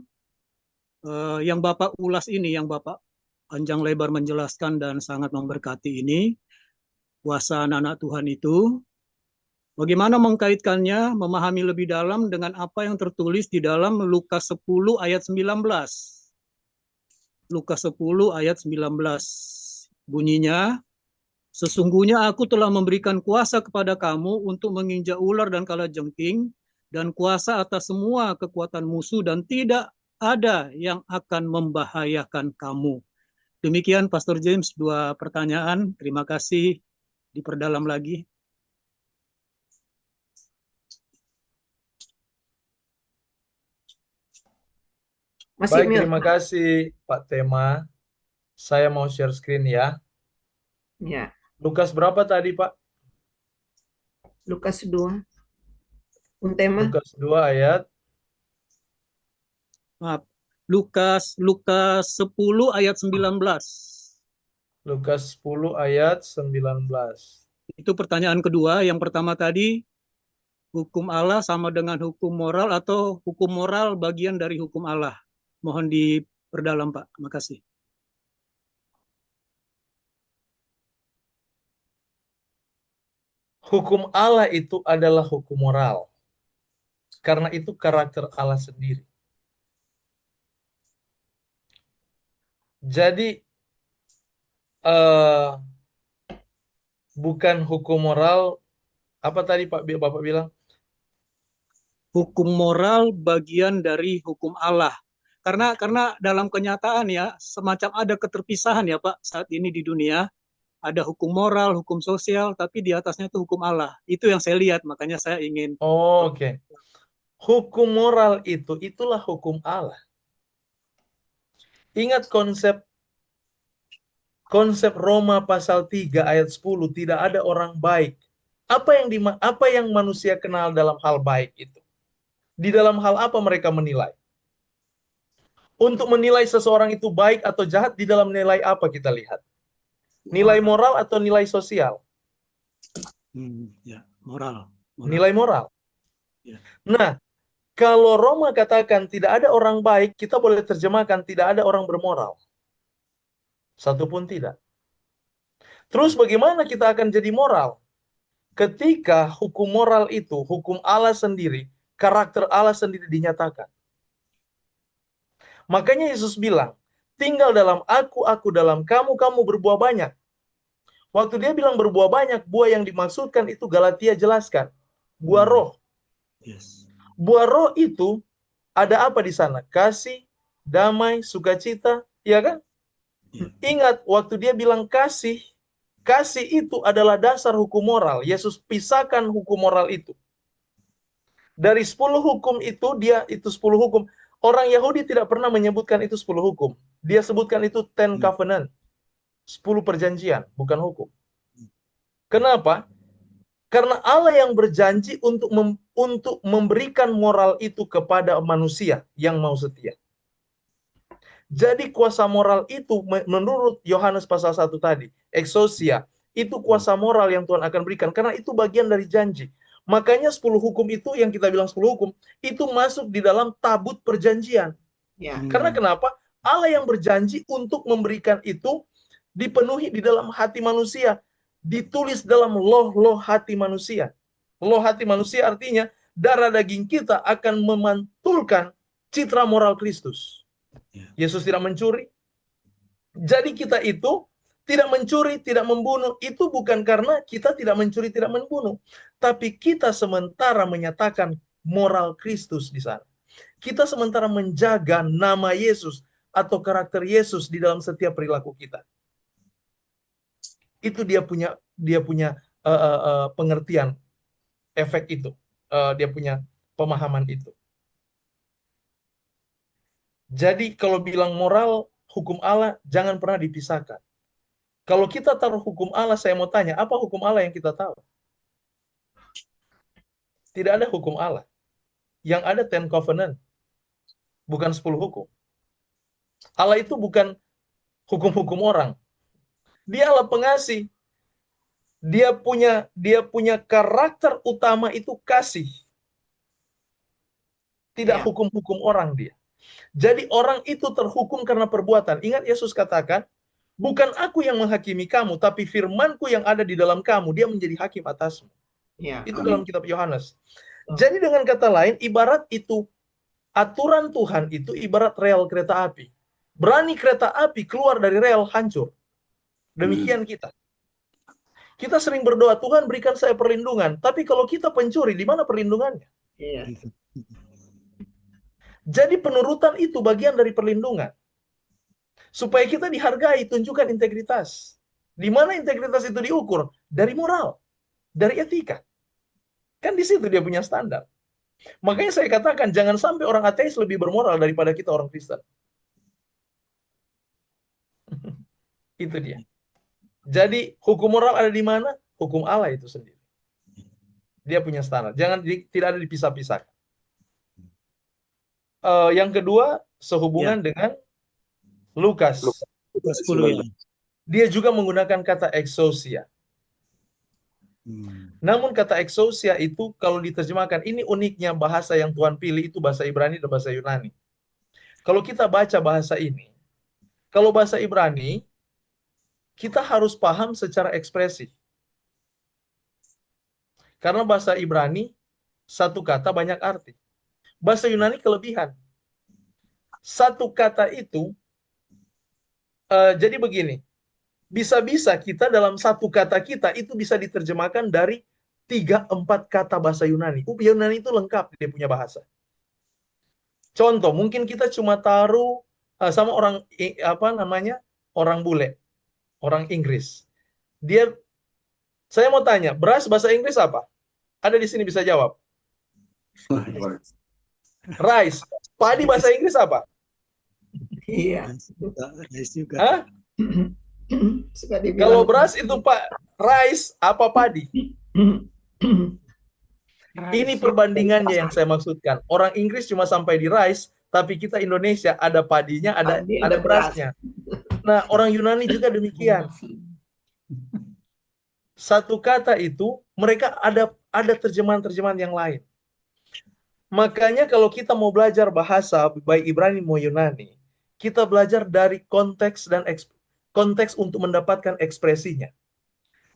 yang Bapak ulas ini, yang Bapak panjang lebar menjelaskan dan sangat memberkati ini, kuasa anak-anak Tuhan itu, bagaimana mengkaitkannya, memahami lebih dalam dengan apa yang tertulis di dalam Lukas 10 ayat 19. Lukas 10 ayat 19. Bunyinya, sesungguhnya aku telah memberikan kuasa kepada kamu untuk menginjak ular dan kalajengking, dan kuasa atas semua kekuatan musuh, dan tidak ada yang akan membahayakan kamu. Demikian Pastor James, 2 pertanyaan. Terima kasih. Diperdalam lagi. Masih Baik, mute. terima kasih Pak Tema. Saya mau share screen ya. Ya, Lukas berapa tadi Pak? Lukas 2. Un tema. Lukas 2 ayat Maaf. Lukas 10 ayat 19. Lukas 10 ayat 19. Itu pertanyaan kedua. Yang pertama tadi, hukum Allah sama dengan hukum moral atau hukum moral bagian dari hukum Allah? Mohon diperdalam Pak. Terima kasih. Hukum Allah itu adalah hukum moral. Karena itu karakter Allah sendiri. Jadi bukan hukum moral, apa tadi Bapak bilang? Hukum moral bagian dari hukum Allah. Karena dalam kenyataan ya, semacam ada keterpisahan ya Pak saat ini di dunia. Ada hukum moral, hukum sosial, tapi di atasnya itu hukum Allah. Itu yang saya lihat, makanya saya ingin. Oke. Hukum moral itulah hukum Allah. Ingat konsep Roma pasal 3 ayat 10, tidak ada orang baik. Apa yang manusia kenal dalam hal baik itu? Di dalam hal apa mereka menilai? Untuk menilai seseorang itu baik atau jahat, di dalam nilai apa kita lihat? Nilai moral atau nilai sosial? Ya, moral. Nilai moral. Ya. Nah, kalau Roma katakan tidak ada orang baik, kita boleh terjemahkan tidak ada orang bermoral. Satupun tidak. Terus bagaimana kita akan jadi moral? Ketika hukum moral itu, hukum Allah sendiri, karakter Allah sendiri dinyatakan. Makanya Yesus bilang, tinggal dalam aku dalam kamu, kamu berbuah banyak. Waktu dia bilang berbuah banyak, buah yang dimaksudkan itu Galatia jelaskan. Buah roh. Yes. Buah roh itu ada apa di sana? Kasih, damai, sukacita, ya kan? Ingat, waktu dia bilang kasih itu adalah dasar hukum moral. Yesus pisahkan hukum moral itu. Dari 10 hukum itu, 10 hukum. Orang Yahudi tidak pernah menyebutkan itu 10 hukum. Dia sebutkan itu 10 covenant. 10 perjanjian, bukan hukum. Kenapa? Karena Allah yang berjanji untuk memberikan moral itu kepada manusia yang mau setia. Jadi kuasa moral itu menurut Yohanes pasal 1 tadi, exousia, itu kuasa moral yang Tuhan akan berikan. Karena itu bagian dari janji. Makanya 10 hukum itu, yang kita bilang 10 hukum, itu masuk di dalam tabut perjanjian. Ya. Karena kenapa? Allah yang berjanji untuk memberikan itu dipenuhi di dalam hati manusia. Ditulis dalam loh hati manusia. Loh hati manusia artinya darah daging kita akan memantulkan citra moral Kristus. Yesus tidak mencuri. Jadi kita itu tidak mencuri, tidak membunuh. Itu bukan karena kita tidak mencuri, tidak membunuh. Tapi kita sementara menyatakan moral Kristus di sana. Kita sementara menjaga nama Yesus atau karakter Yesus di dalam setiap perilaku kita. Itu dia punya pengertian efek itu. Dia punya pemahaman itu. Jadi kalau bilang moral, hukum Allah jangan pernah dipisahkan. Kalau kita taruh hukum Allah, saya mau tanya, apa hukum Allah yang kita tahu? Tidak ada hukum Allah. Yang ada 10 covenant. Bukan 10 hukum. Allah itu bukan hukum-hukum orang. Dia Allah pengasih. Dia punya karakter utama itu kasih. Tidak Ya. hukum-hukum orang dia. Jadi orang itu terhukum karena perbuatan. Ingat Yesus katakan, bukan aku yang menghakimi kamu, tapi firmanku yang ada di dalam kamu, dia menjadi hakim atasmu. Ya. Itu dalam kitab Yohanes. Jadi dengan kata lain, ibarat itu, aturan Tuhan itu ibarat rel kereta api. Berani kereta api keluar dari rel, hancur. Demikian kita. Kita sering berdoa, Tuhan berikan saya perlindungan. Tapi kalau kita pencuri, di mana perlindungannya? Iya. Jadi penurutan itu bagian dari perlindungan. Supaya kita dihargai, tunjukkan integritas. Di mana integritas itu diukur? Dari moral, dari etika. Kan di situ dia punya standar. Makanya saya katakan, jangan sampai orang ateis lebih bermoral daripada kita orang Kristen. Itu dia. Jadi hukum moral ada di mana? Hukum Allah itu sendiri. Dia punya standar. Tidak ada dipisah-pisahkan. Yang kedua, sehubungan dengan Lukas. Lukas 10 ya. Dia juga menggunakan kata exousia. Namun kata exousia itu kalau diterjemahkan, ini uniknya bahasa yang Tuhan pilih itu bahasa Ibrani dan bahasa Yunani. Kalau kita baca bahasa ini, kalau bahasa Ibrani, kita harus paham secara ekspresi. Karena bahasa Ibrani, satu kata banyak arti. Bahasa Yunani kelebihan. Satu kata itu, jadi begini, bisa-bisa kita dalam satu kata kita itu bisa diterjemahkan dari 3-4 kata bahasa Yunani. Yunani itu lengkap, dia punya bahasa. Contoh, mungkin kita cuma taruh sama orang, orang bule, orang Inggris. Saya mau tanya, beras bahasa Inggris apa? Ada di sini bisa jawab. Rice. Padi bahasa Inggris apa? Iya. Rice juga. Hah? Suka dibilang. Kalau beras itu Pak, rice apa padi? Ini perbandingannya yang saya maksudkan. Orang Inggris cuma sampai di rice, tapi kita Indonesia ada padinya, ada berasnya. Nah, orang Yunani juga demikian. Satu kata itu mereka ada terjemahan-terjemahan yang lain. Makanya kalau kita mau belajar bahasa baik Ibrani mau Yunani, kita belajar dari konteks dan konteks untuk mendapatkan ekspresinya.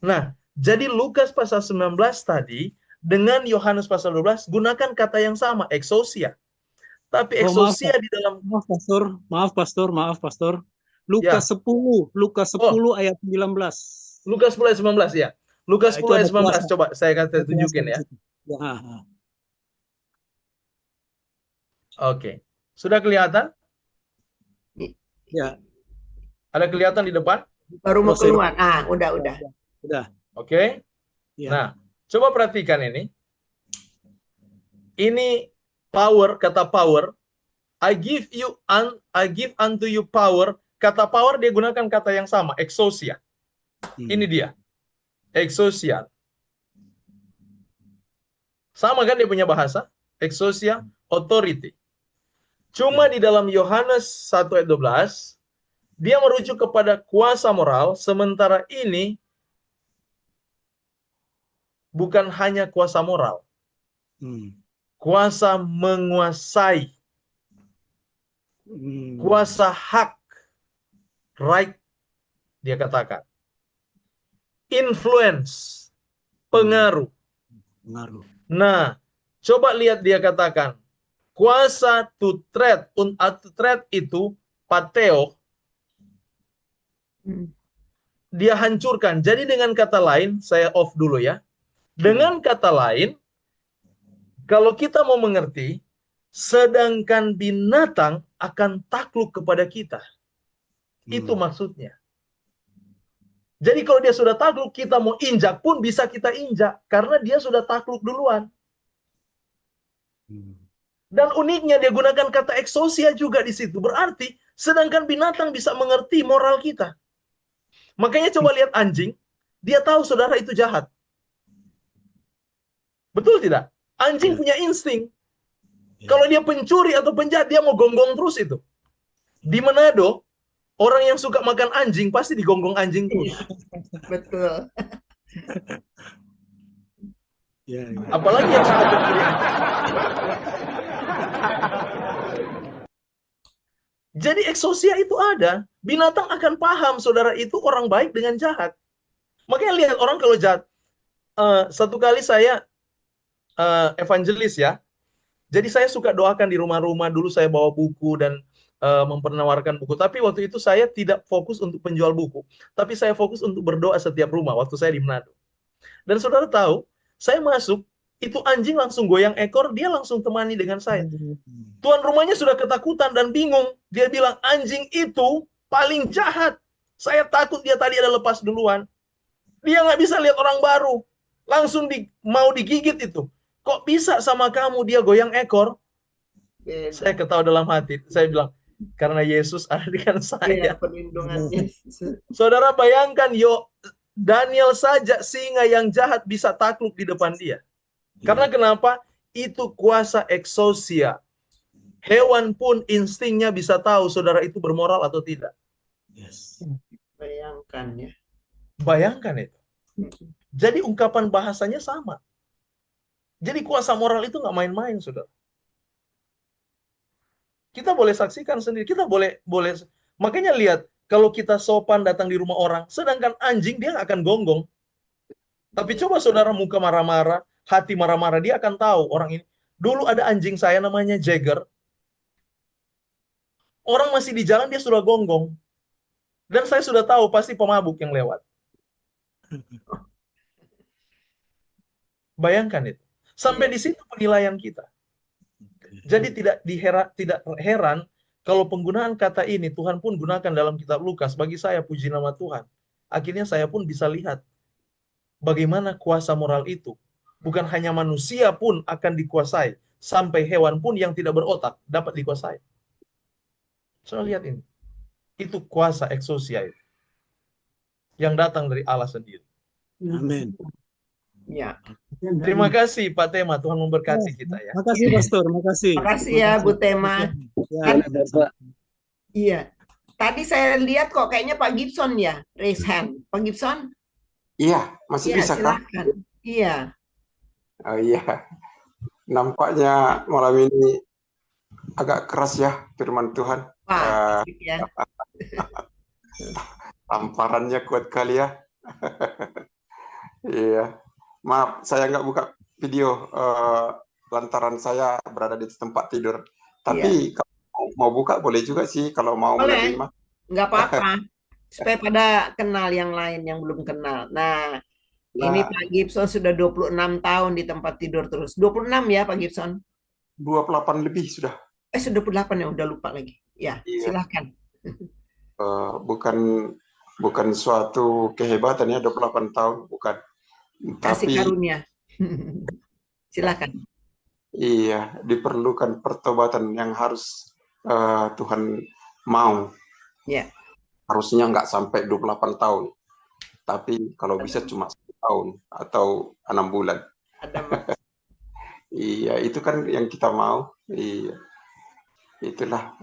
Nah, jadi Lukas pasal 19 tadi dengan Yohanes pasal 12 gunakan kata yang sama, exousia. Tapi exousia di dalam Maaf pastor. Lukas 10 ayat 19. Lukas 10 ayat 19 ya. Lukas 10 ayat 19 coba saya akan tunjukin ya. Oke. Sudah kelihatan? Ya. Ada kelihatan di depan? Baru mau keluar. Udah. Oke. Ya. Nah, coba perhatikan ini. Ini power, kata power. I give unto you power. Kata power dia gunakan kata yang sama, exousia. Ini dia. Exousia. Sama kan dia punya bahasa? Exousia, authority. Cuma di dalam Yohanes 1 ayat 12, dia merujuk kepada kuasa moral, sementara ini bukan hanya kuasa moral. Kuasa menguasai. Kuasa hak. Right, dia katakan. Influence. Pengaruh. Nah, coba lihat dia katakan. Kuasa to tread itu pateo. Dia hancurkan. Jadi dengan kata lain, saya off dulu ya. Dengan kata lain, kalau kita mau mengerti, sedangkan binatang akan takluk kepada kita. Itu maksudnya. Jadi kalau dia sudah takluk, kita mau injak pun bisa kita injak. Karena dia sudah takluk duluan. Dan uniknya dia gunakan kata exousia juga di situ. Berarti sedangkan binatang bisa mengerti moral kita. Makanya coba lihat anjing. Dia tahu saudara itu jahat. Betul tidak? Anjing punya insting. Kalau dia pencuri atau penjahat, dia mau gonggong terus itu. Di Manado, orang yang suka makan anjing pasti digonggong anjing terus. Betul. Ya, ya. Apalagi yang suka berkiri. Jadi eksosia itu ada. Binatang akan paham, saudara, itu orang baik dengan jahat. Makanya lihat orang kalau jahat. Satu kali saya evangelis ya. Jadi saya suka doakan di rumah-rumah. Dulu saya bawa buku dan mempernawarkan buku. Tapi waktu itu saya tidak fokus untuk penjual buku. Tapi saya fokus untuk berdoa setiap rumah waktu saya di Manado. Dan saudara tahu, saya masuk, itu anjing langsung goyang ekor, dia langsung temani dengan saya. Tuan rumahnya sudah ketakutan dan bingung. Dia bilang, anjing itu paling jahat. Saya takut dia tadi ada lepas duluan. Dia nggak bisa lihat orang baru. Langsung mau digigit itu. Kok bisa sama kamu dia goyang ekor? Beda. Saya ketawa dalam hati. Saya bilang, karena Yesus ada dengan saya. Perlindungannya. Saudara bayangkan, Daniel saja singa yang jahat bisa takluk di depan dia. Karena kenapa? Itu kuasa eksosia. Hewan pun instingnya bisa tahu saudara itu bermoral atau tidak. Yes. Bayangkan ya. Bayangkan itu. Jadi ungkapan bahasanya sama. Jadi kuasa moral itu nggak main-main, saudara. Kita boleh saksikan sendiri. Kita boleh. Makanya lihat, kalau kita sopan datang di rumah orang, sedangkan anjing dia nggak akan gonggong. Tapi coba saudara muka marah-marah, hati marah-marah, dia akan tahu orang ini. Dulu ada anjing saya namanya Jagger. Orang masih di jalan dia sudah gonggong. Dan saya sudah tahu pasti pemabuk yang lewat. Bayangkan itu. Sampai di situ penilaian kita. Jadi tidak heran kalau penggunaan kata ini Tuhan pun gunakan dalam kitab Lukas. Bagi saya puji nama Tuhan. Akhirnya saya pun bisa lihat bagaimana kuasa moral itu. Bukan hanya manusia pun akan dikuasai. Sampai hewan pun yang tidak berotak dapat dikuasai. Saya lihat ini. Itu kuasa eksosia itu. Yang datang dari Allah sendiri. Amin. Ya. Terima kasih Pak Tema. Tuhan memberkati kita ya. Makasih Pastor, makasih. Makasih ya Bu Tema. Ya, Iya. Tadi saya lihat kok kayaknya Pak Gibson ya, raise hand. Pak Gibson? Iya, masih Iya, bisa kah? silakan. Iya. Oh iya. Nampaknya malam ini agak keras ya firman Tuhan. Wah, asik ya. Tamparannya kuat kali ya. Iya. Maaf, saya nggak buka video lantaran saya berada di tempat tidur. Tapi kalau mau buka boleh juga sih kalau mau Boleh. menerima. Nggak apa-apa. Supaya pada kenal yang lain yang belum kenal. Nah, ini Pak Gibson sudah 26 tahun di tempat tidur terus. 26 ya Pak Gibson? 28 lebih sudah. Sudah 28 ya, udah lupa lagi. Ya, Iya. silahkan. Bukan suatu kehebatan ya 28 tahun, bukan. Kasih Tapi karunia. Silakan. iya, diperlukan pertobatan yang harus Tuhan mau. Ya. Harusnya nggak sampai 28 tahun. Tapi kalau bisa cuma 1 tahun atau 6 bulan. Iya, itu kan yang kita mau. Iya. Itulah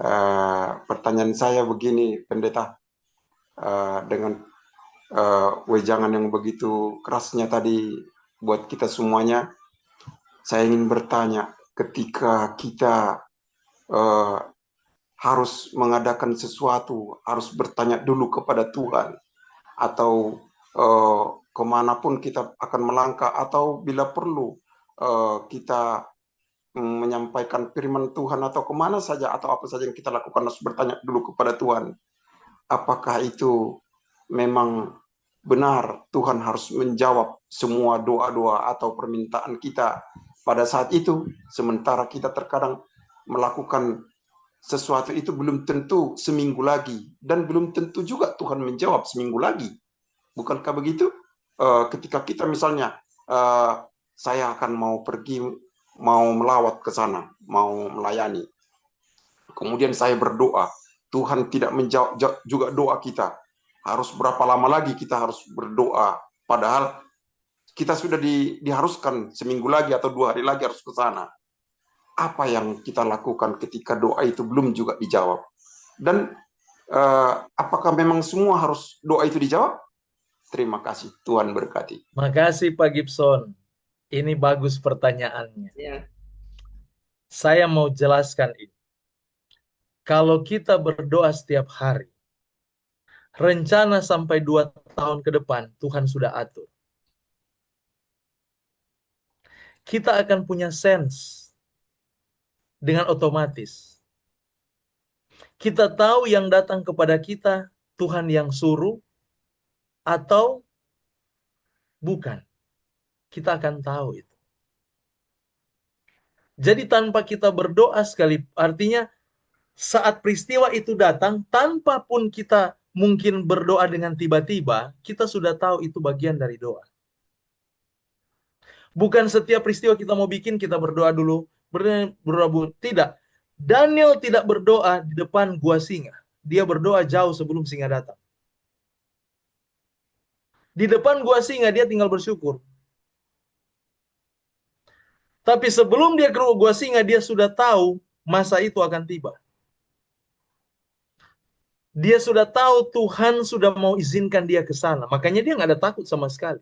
pertanyaan saya begini, Pendeta. Dengan wejangan yang begitu kerasnya tadi buat kita semuanya, saya ingin bertanya, ketika kita harus mengadakan sesuatu, harus bertanya dulu kepada Tuhan, atau kemanapun kita akan melangkah, atau bila perlu kita menyampaikan firman Tuhan, atau kemana saja, atau apa saja yang kita lakukan, harus bertanya dulu kepada Tuhan. Apakah itu memang benar Tuhan harus menjawab semua doa-doa atau permintaan kita pada saat itu, sementara kita terkadang melakukan sesuatu itu belum tentu seminggu lagi, dan belum tentu juga Tuhan menjawab seminggu lagi. Bukankah begitu? Ketika kita misalnya, saya akan mau pergi, mau melawat ke sana, mau melayani. Kemudian saya berdoa, Tuhan tidak menjawab juga doa kita. Harus berapa lama lagi kita harus berdoa, padahal kita sudah diharuskan seminggu lagi atau 2 hari lagi harus ke sana. Apa yang kita lakukan ketika doa itu belum juga dijawab? Dan apakah memang semua harus doa itu dijawab? Terima kasih. Tuhan berkati. Makasih Pak Gibson. Ini bagus pertanyaannya. Ya. Saya mau jelaskan ini. Kalau kita berdoa setiap hari, rencana sampai 2 tahun ke depan, Tuhan sudah atur. Kita akan punya sense dengan otomatis. Kita tahu yang datang kepada kita, Tuhan yang suruh, atau bukan. Kita akan tahu itu. Jadi tanpa kita berdoa sekali, artinya saat peristiwa itu datang, tanpa pun kita mungkin berdoa dengan tiba-tiba, kita sudah tahu itu bagian dari doa. Bukan setiap peristiwa kita mau bikin, kita berdoa dulu. Berdoa, tidak. Daniel tidak berdoa di depan gua singa. Dia berdoa jauh sebelum singa datang. Di depan gua singa, dia tinggal bersyukur. Tapi sebelum dia ke gua singa, dia sudah tahu masa itu akan tiba. Dia sudah tahu Tuhan sudah mau izinkan dia ke sana. Makanya dia nggak ada takut sama sekali.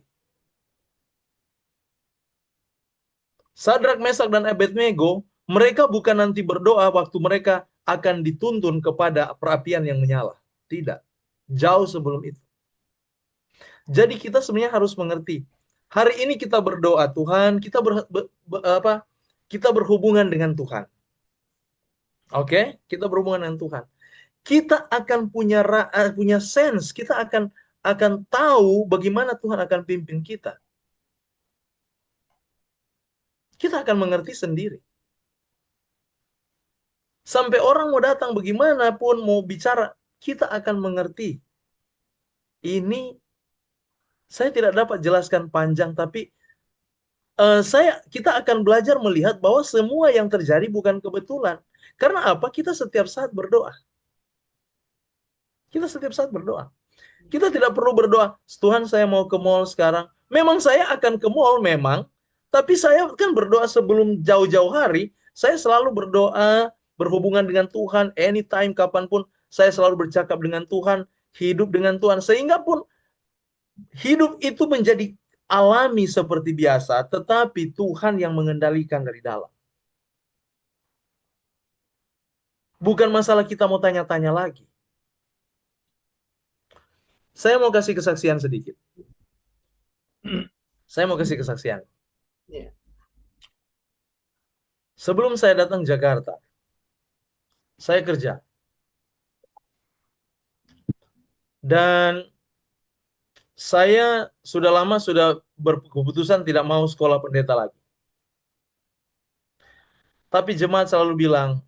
Sadrak, Mesak, dan Abednego, mereka bukan nanti berdoa waktu mereka akan dituntun kepada perapian yang menyala. Tidak. Jauh sebelum itu. Jadi kita sebenarnya harus mengerti. Hari ini kita berdoa, Tuhan, kita berhubungan dengan Tuhan. Oke? Kita berhubungan dengan Tuhan. Kita akan punya sense, kita akan tahu bagaimana Tuhan akan pimpin kita. Kita akan mengerti sendiri. Sampai orang mau datang bagaimanapun, mau bicara, kita akan mengerti. Ini saya tidak dapat jelaskan panjang, tapi kita akan belajar melihat bahwa semua yang terjadi bukan kebetulan. Karena apa? Kita setiap saat berdoa. Kita setiap saat berdoa. Kita tidak perlu berdoa, Tuhan saya mau ke mall sekarang. Memang saya akan ke mall, memang. Tapi saya kan berdoa sebelum jauh-jauh hari. Saya selalu berdoa, berhubungan dengan Tuhan. Anytime, kapanpun. Saya selalu bercakap dengan Tuhan. Hidup dengan Tuhan. Sehingga pun hidup itu menjadi alami seperti biasa. Tetapi Tuhan yang mengendalikan dari dalam. Bukan masalah kita mau tanya-tanya lagi. Saya mau kasih kesaksian sedikit. Saya mau kasih kesaksian. Sebelum saya datang Jakarta, saya kerja. Dan saya sudah lama sudah berkeputusan tidak mau sekolah pendeta lagi. Tapi jemaat selalu bilang,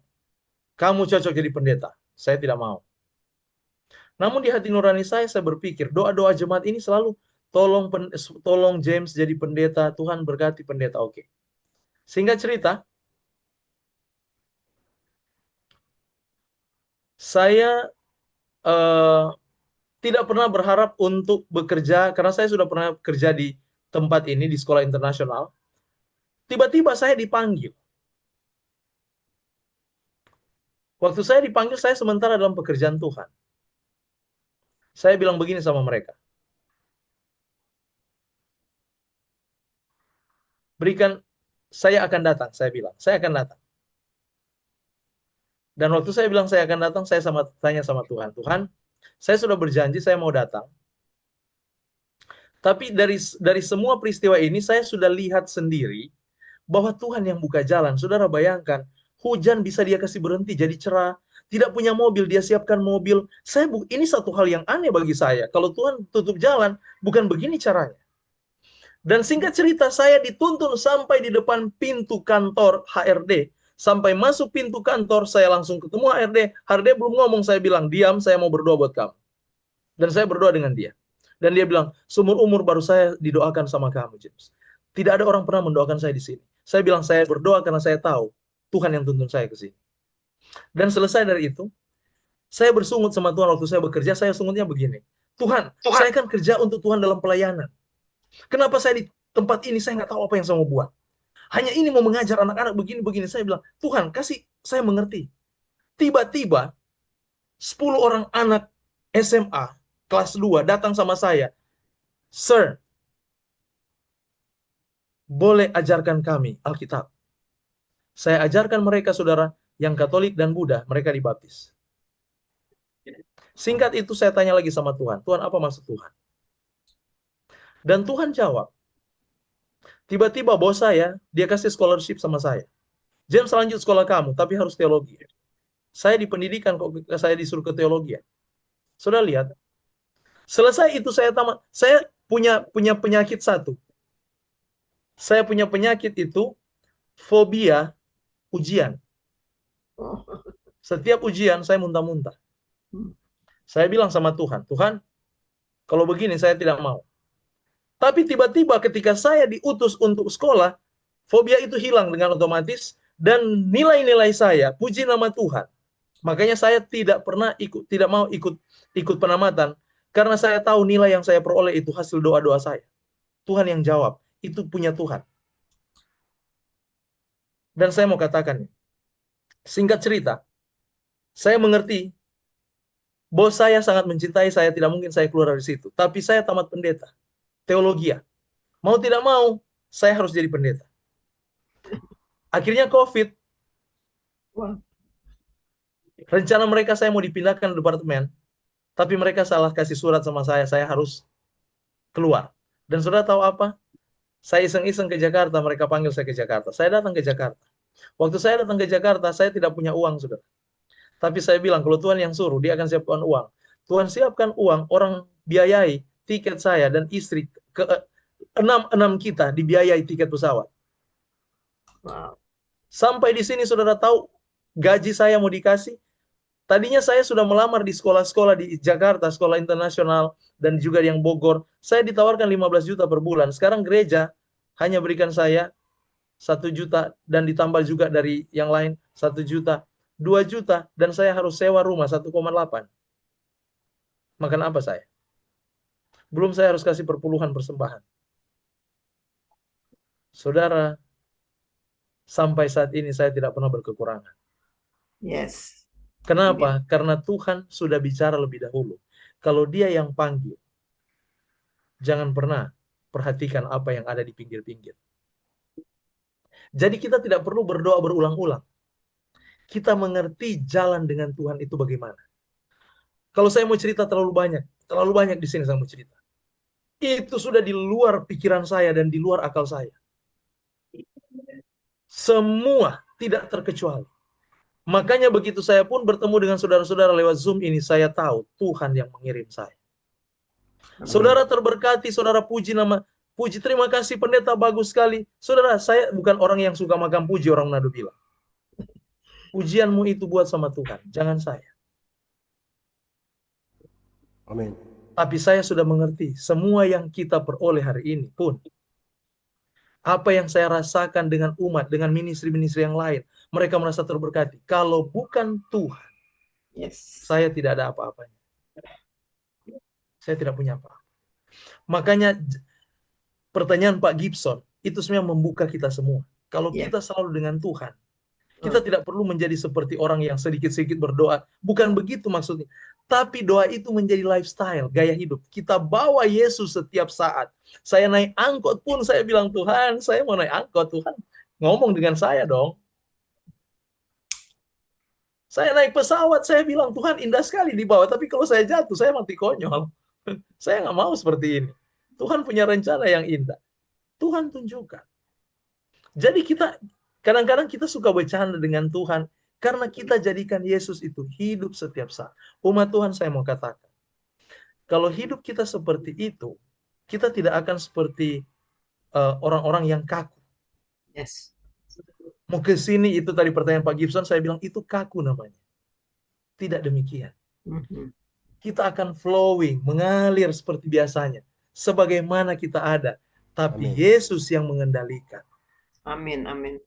kamu cocok jadi pendeta. Saya tidak mau. Namun di hati nurani saya berpikir, doa-doa jemaat ini selalu, tolong James jadi pendeta, Tuhan berkati pendeta. Oke. Singkat cerita, saya tidak pernah berharap untuk bekerja, karena saya sudah pernah kerja di tempat ini, di sekolah internasional. Tiba-tiba saya dipanggil. Waktu saya dipanggil, saya sementara dalam pekerjaan Tuhan. Saya bilang begini sama mereka. Berikan, saya akan datang, saya bilang. Saya akan datang. Dan waktu saya bilang saya akan datang, saya tanya sama Tuhan. Tuhan, saya sudah berjanji saya mau datang. Tapi dari semua peristiwa ini, saya sudah lihat sendiri bahwa Tuhan yang buka jalan. Saudara bayangkan, hujan bisa dia kasih berhenti jadi cerah. Tidak punya mobil, dia siapkan mobil. Ini satu hal yang aneh bagi saya. Kalau Tuhan tutup jalan, bukan begini caranya. Dan singkat cerita, saya dituntun sampai di depan pintu kantor HRD. Sampai masuk pintu kantor, saya langsung ketemu HRD. HRD belum ngomong, saya bilang, diam, saya mau berdoa buat kamu. Dan saya berdoa dengan dia. Dan dia bilang, seumur umur baru saya didoakan sama kamu, James. Tidak ada orang pernah mendoakan saya di sini. Saya bilang, saya berdoa karena saya tahu Tuhan yang tuntun saya ke sini. Dan selesai dari itu, saya bersungut sama Tuhan waktu saya bekerja, saya sungutnya begini. Tuhan, saya kan kerja untuk Tuhan dalam pelayanan. Kenapa saya di tempat ini, saya nggak tahu apa yang saya mau buat. Hanya ini mau mengajar anak-anak begini-begini. Saya bilang, Tuhan, kasih saya mengerti. Tiba-tiba, 10 orang anak SMA, kelas 2, datang sama saya. Sir, boleh ajarkan kami Alkitab. Saya ajarkan mereka, saudara, yang Katolik dan Buddha, mereka dibaptis. Singkat itu saya tanya lagi sama Tuhan, Tuhan apa maksud Tuhan? Dan Tuhan jawab, tiba-tiba bos saya, dia kasih scholarship sama saya. James, lanjut sekolah kamu, tapi harus teologi. Saya di pendidikan, kok saya disuruh ke teologi. Saudara lihat, selesai itu saya tamat. Saya punya penyakit satu. Saya punya penyakit itu, fobia ujian. Setiap ujian saya muntah-muntah. Saya bilang sama Tuhan, Tuhan, kalau begini saya tidak mau. Tapi tiba-tiba ketika saya diutus untuk sekolah, fobia itu hilang dengan otomatis, dan nilai-nilai saya, puji nama Tuhan. Makanya saya tidak mau ikut penamatan, karena saya tahu nilai yang saya peroleh itu hasil doa-doa saya. Tuhan yang jawab, itu punya Tuhan. Dan saya mau katakan, singkat cerita, saya mengerti, bos saya sangat mencintai saya, tidak mungkin saya keluar dari situ. Tapi saya tamat pendeta, teologi. Mau tidak mau, saya harus jadi pendeta. Akhirnya COVID. Rencana mereka saya mau dipindahkan ke departemen, tapi mereka salah kasih surat sama saya harus keluar. Dan saudara tahu apa? Saya iseng-iseng ke Jakarta, mereka panggil saya ke Jakarta. Saya datang ke Jakarta. Waktu saya datang ke Jakarta, saya tidak punya uang, saudara. Tapi saya bilang, kalau Tuhan yang suruh, dia akan siapkan uang. Tuhan siapkan uang, orang biayai tiket saya dan istri, enam kita dibiayai tiket pesawat. Wow. Sampai di sini saudara tahu, gaji saya mau dikasih. Tadinya saya sudah melamar di sekolah-sekolah di Jakarta, sekolah internasional, dan juga yang Bogor. Saya ditawarkan 15 juta per bulan. Sekarang gereja hanya berikan saya 1 juta, dan ditambah juga dari yang lain 1 juta, 2 juta, dan saya harus sewa rumah 1,8. Makan apa saya? Belum saya harus kasih perpuluhan persembahan. Saudara, sampai saat ini saya tidak pernah berkekurangan. Yes. Kenapa? Karena Tuhan sudah bicara lebih dahulu. Kalau dia yang panggil, jangan pernah perhatikan apa yang ada di pinggir-pinggir. Jadi kita tidak perlu berdoa berulang-ulang. Kita mengerti jalan dengan Tuhan itu bagaimana. Kalau saya mau cerita terlalu banyak di sini saya mau cerita. Itu sudah di luar pikiran saya dan di luar akal saya. Semua tidak terkecuali. Makanya begitu saya pun bertemu dengan saudara-saudara lewat Zoom ini, saya tahu Tuhan yang mengirim saya. Saudara terberkati, saudara puji terima kasih pendeta, bagus sekali. Saudara, saya bukan orang yang suka makan puji, orang Manado bilang. Pujianmu itu buat sama Tuhan, jangan saya. Amin. Tapi saya sudah mengerti, semua yang kita peroleh hari ini pun, apa yang saya rasakan dengan umat, dengan ministry-ministry yang lain, mereka merasa terberkati. Kalau bukan Tuhan, saya tidak ada apa-apanya. Saya tidak punya apa-apa. Makanya pertanyaan Pak Gibson, itu sebenarnya membuka kita semua. Kalau kita selalu dengan Tuhan, kita tidak perlu menjadi seperti orang yang sedikit-sedikit berdoa. Bukan begitu maksudnya. Tapi doa itu menjadi lifestyle, gaya hidup. Kita bawa Yesus setiap saat. Saya naik angkot pun saya bilang, Tuhan, saya mau naik angkot. Tuhan, ngomong dengan saya dong. Saya naik pesawat, saya bilang, Tuhan indah sekali di bawah. Tapi kalau saya jatuh, saya mati konyol. Saya nggak mau seperti ini. Tuhan punya rencana yang indah. Tuhan tunjukkan. Jadi kita, kadang-kadang kita suka bercanda dengan Tuhan. Karena kita jadikan Yesus itu hidup setiap saat. Umat Tuhan, saya mau katakan, kalau hidup kita seperti itu, kita tidak akan seperti orang-orang yang kaku. Mau ke sini, itu tadi pertanyaan Pak Gibson, saya bilang itu kaku namanya. Tidak demikian. Kita akan flowing, mengalir seperti biasanya. Sebagaimana kita ada. Tapi Yesus yang mengendalikan. Amin, amin.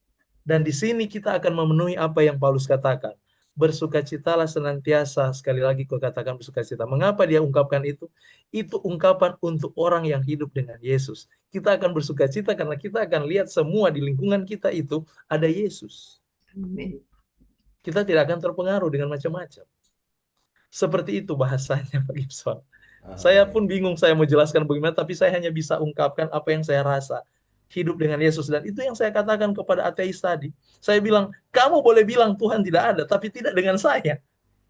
Dan di sini kita akan memenuhi apa yang Paulus katakan. Bersukacitalah senantiasa. Sekali lagi kau katakan bersukacita. Mengapa dia ungkapkan itu? Itu ungkapan untuk orang yang hidup dengan Yesus. Kita akan bersukacita karena kita akan lihat semua di lingkungan kita itu ada Yesus. Amin. Kita tidak akan terpengaruh dengan macam-macam. Seperti itu bahasanya Pak Gibson. Saya pun bingung saya mau jelaskan bagaimana, tapi saya hanya bisa ungkapkan apa yang saya rasa. Hidup dengan Yesus, dan itu yang saya katakan kepada ateis tadi. Saya bilang, kamu boleh bilang Tuhan tidak ada, tapi tidak dengan saya.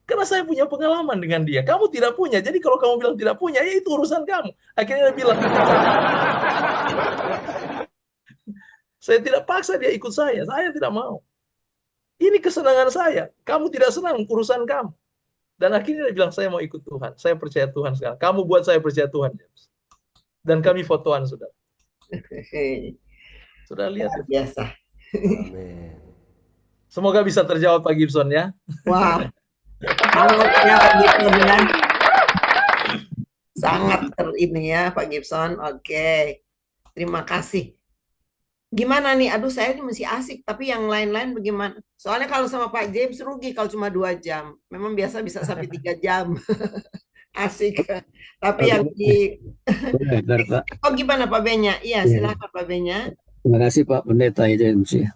Karena saya punya pengalaman dengan dia. Kamu tidak punya, jadi kalau kamu bilang tidak punya, ya itu urusan kamu. Akhirnya dia bilang, saya tidak paksa dia ikut saya tidak mau. Ini kesenangan saya, kamu tidak senang, urusan kamu. Dan akhirnya dia bilang, saya mau ikut Tuhan, saya percaya Tuhan sekarang. Kamu buat saya percaya Tuhan, James. Dan kami fotoan, saudara. Sudah lihat Luar biasa. Amin. Semoga bisa terjawab Pak Gibson ya. Wah, ya Pak Gibson ya. Sangat ini ya Pak Gibson. Oke, terima kasih. Gimana nih? Aduh, saya ini masih asik, tapi yang lain-lain bagaimana? Soalnya kalau sama Pak James rugi kalau cuma 2 jam. Memang biasa bisa sampai 3 jam. Asik. Tapi yang di Benar, Pak. Oh, gimana Pak Benya? Iya, silakan Pak Benya. Terima kasih Pak Pendeta James ya.